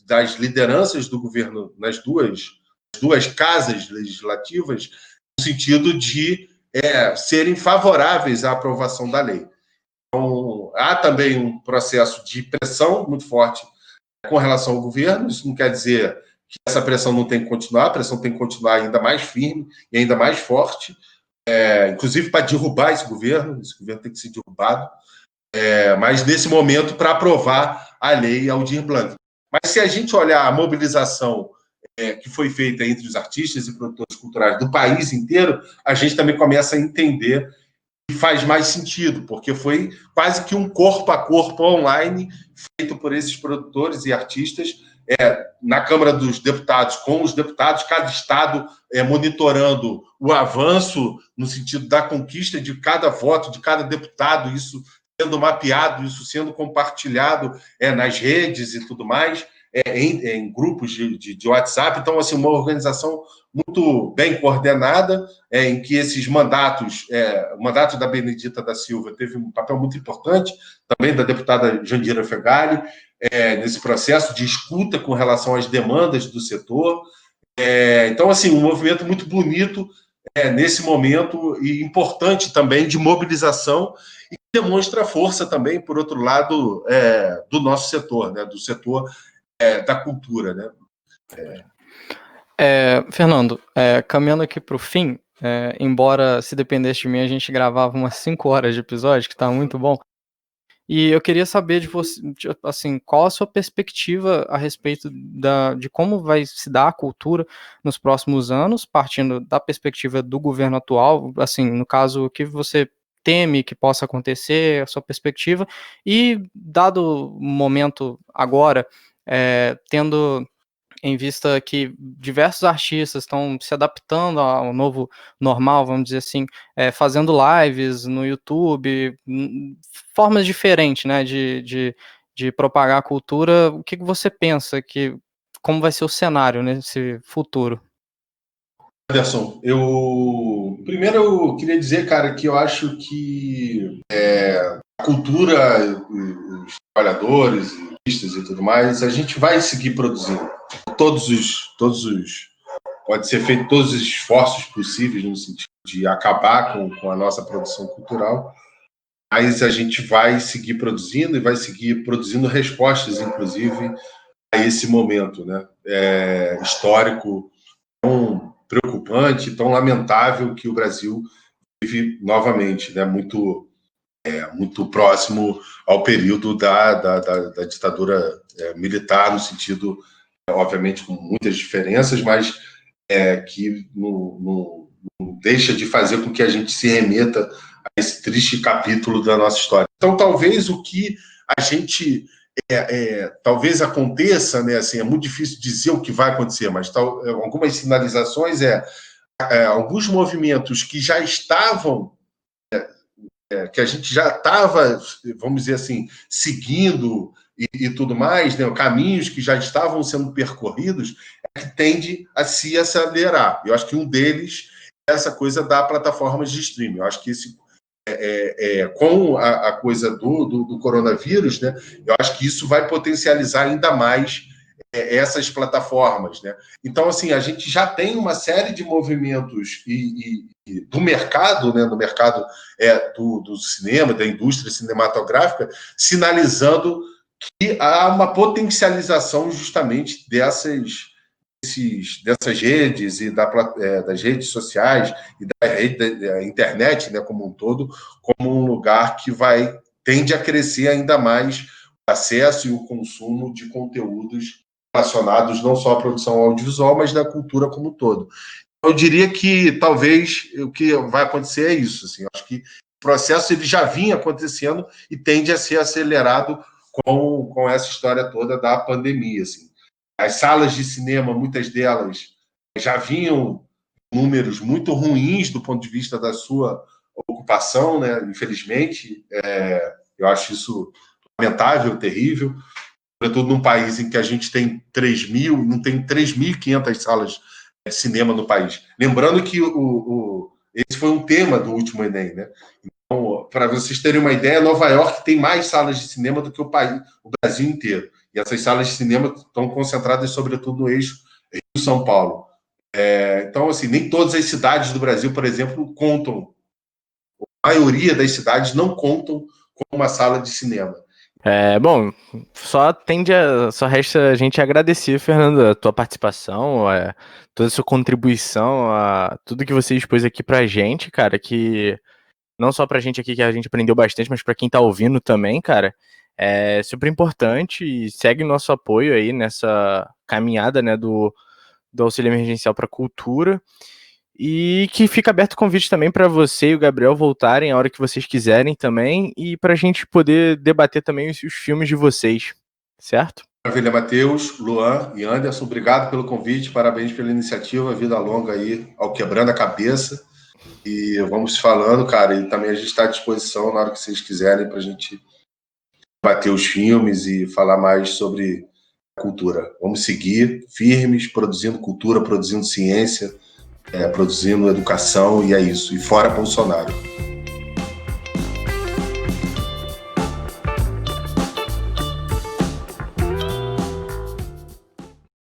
D: das lideranças do governo nas duas casas legislativas, no sentido de serem favoráveis à aprovação da lei. Então, há também um processo de pressão muito forte com relação ao governo. Isso não quer dizer que essa pressão não tem que continuar, a pressão tem que continuar ainda mais firme e ainda mais forte, inclusive para derrubar esse governo tem que ser derrubado, mas nesse momento para aprovar a lei Aldir Blanc. Mas se a gente olhar a mobilização que foi feita entre os artistas e produtores culturais do país inteiro, a gente também começa a entender que faz mais sentido, porque foi quase que um corpo a corpo online feito por esses produtores e artistas na Câmara dos Deputados, com os deputados, cada estado monitorando o avanço no sentido da conquista de cada voto, de cada deputado, isso sendo mapeado, isso sendo compartilhado nas redes e tudo mais. em grupos de WhatsApp. Então, assim, uma organização muito bem coordenada, em que esses mandatos, o mandato da Benedita da Silva teve um papel muito importante, também da deputada Jandira Fegali, nesse processo de escuta com relação às demandas do setor. Então, assim, um movimento muito bonito nesse momento e importante também de mobilização e que demonstra a força também, por outro lado, do nosso setor, né, do setor da cultura, né?
B: Fernando, caminhando aqui para o fim, embora se dependesse de mim a gente gravava umas 5 horas de episódio, que está muito bom. E eu queria saber de você, assim, qual a sua perspectiva a respeito de como vai se dar a cultura nos próximos anos, partindo da perspectiva do governo atual, assim, no caso, o que você teme que possa acontecer, a sua perspectiva, e dado o momento agora, tendo em vista que diversos artistas estão se adaptando ao novo normal, vamos dizer assim, fazendo lives no YouTube, formas diferentes, né, de propagar a cultura. O que você pensa como vai ser o cenário nesse futuro?
D: Anderson, primeiro eu queria dizer, cara, que eu acho que a cultura, os trabalhadores, artistas e tudo mais, a gente vai seguir produzindo. Pode ser feito todos os esforços possíveis no sentido de acabar com a nossa produção cultural, mas a gente vai seguir produzindo e vai seguir produzindo respostas, inclusive, a esse momento, né, histórico tão preocupante, tão lamentável que o Brasil vive novamente, né, muito próximo ao período da ditadura militar, no sentido, obviamente, com muitas diferenças, mas que não deixa de fazer com que a gente se remeta a esse triste capítulo da nossa história. Então, talvez o que a gente talvez aconteça, né, assim, é muito difícil dizer o que vai acontecer, mas algumas sinalizações alguns movimentos que já estavam que a gente já estava, vamos dizer assim, seguindo e tudo mais, né, caminhos que já estavam sendo percorridos, que tende a se acelerar. Eu acho que um deles é essa coisa da plataformas de streaming. Eu acho que com a coisa do coronavírus, né, eu acho que isso vai potencializar ainda mais essas plataformas, né? Então, assim, a gente já tem uma série de movimentos do mercado, né, no mercado do cinema, da indústria cinematográfica, sinalizando que há uma potencialização justamente dessas redes e das redes sociais e da rede da internet, né, como um todo, como um lugar que tende a crescer ainda mais o acesso e o consumo de conteúdos relacionados não só à produção audiovisual, mas da cultura como um todo. Eu diria que talvez o que vai acontecer é isso. Assim, eu acho que o processo ele já vinha acontecendo e tende a ser acelerado com essa história toda da pandemia. Assim. As salas de cinema, muitas delas, já vinham números muito ruins do ponto de vista da sua ocupação, né? Infelizmente. Eu acho isso lamentável, terrível, sobretudo num país em que a gente tem 3.000, não tem 3.500 salas de cinema no país. Lembrando que esse foi um tema do último Enem, né? Então, para vocês terem uma ideia, Nova York tem mais salas de cinema do que o Brasil inteiro. E essas salas de cinema estão concentradas, sobretudo, no eixo Rio-São Paulo. Então, assim, nem todas as cidades do Brasil, por exemplo, contam. A maioria das cidades não contam com uma sala de cinema.
A: Bom, só resta a gente agradecer, Fernando, a tua participação, toda a sua contribuição, tudo que você expôs aqui pra gente, cara, que não só pra gente aqui, que a gente aprendeu bastante, mas pra quem tá ouvindo também, cara, é super importante e segue nosso apoio aí nessa caminhada, né, do auxílio emergencial pra cultura. E que fica aberto o convite também para você e o Gabriel voltarem a hora que vocês quiserem também, e para a gente poder debater também os filmes de vocês, certo?
D: Maravilha, Matheus, Luan e Anderson, obrigado pelo convite, parabéns pela iniciativa, vida longa aí ao Quebrando a Cabeça, e vamos falando, cara, e também a gente está à disposição na hora que vocês quiserem para a gente debater os filmes e falar mais sobre cultura. Vamos seguir firmes, produzindo cultura, produzindo ciência, produzindo educação, e é isso. E fora Bolsonaro.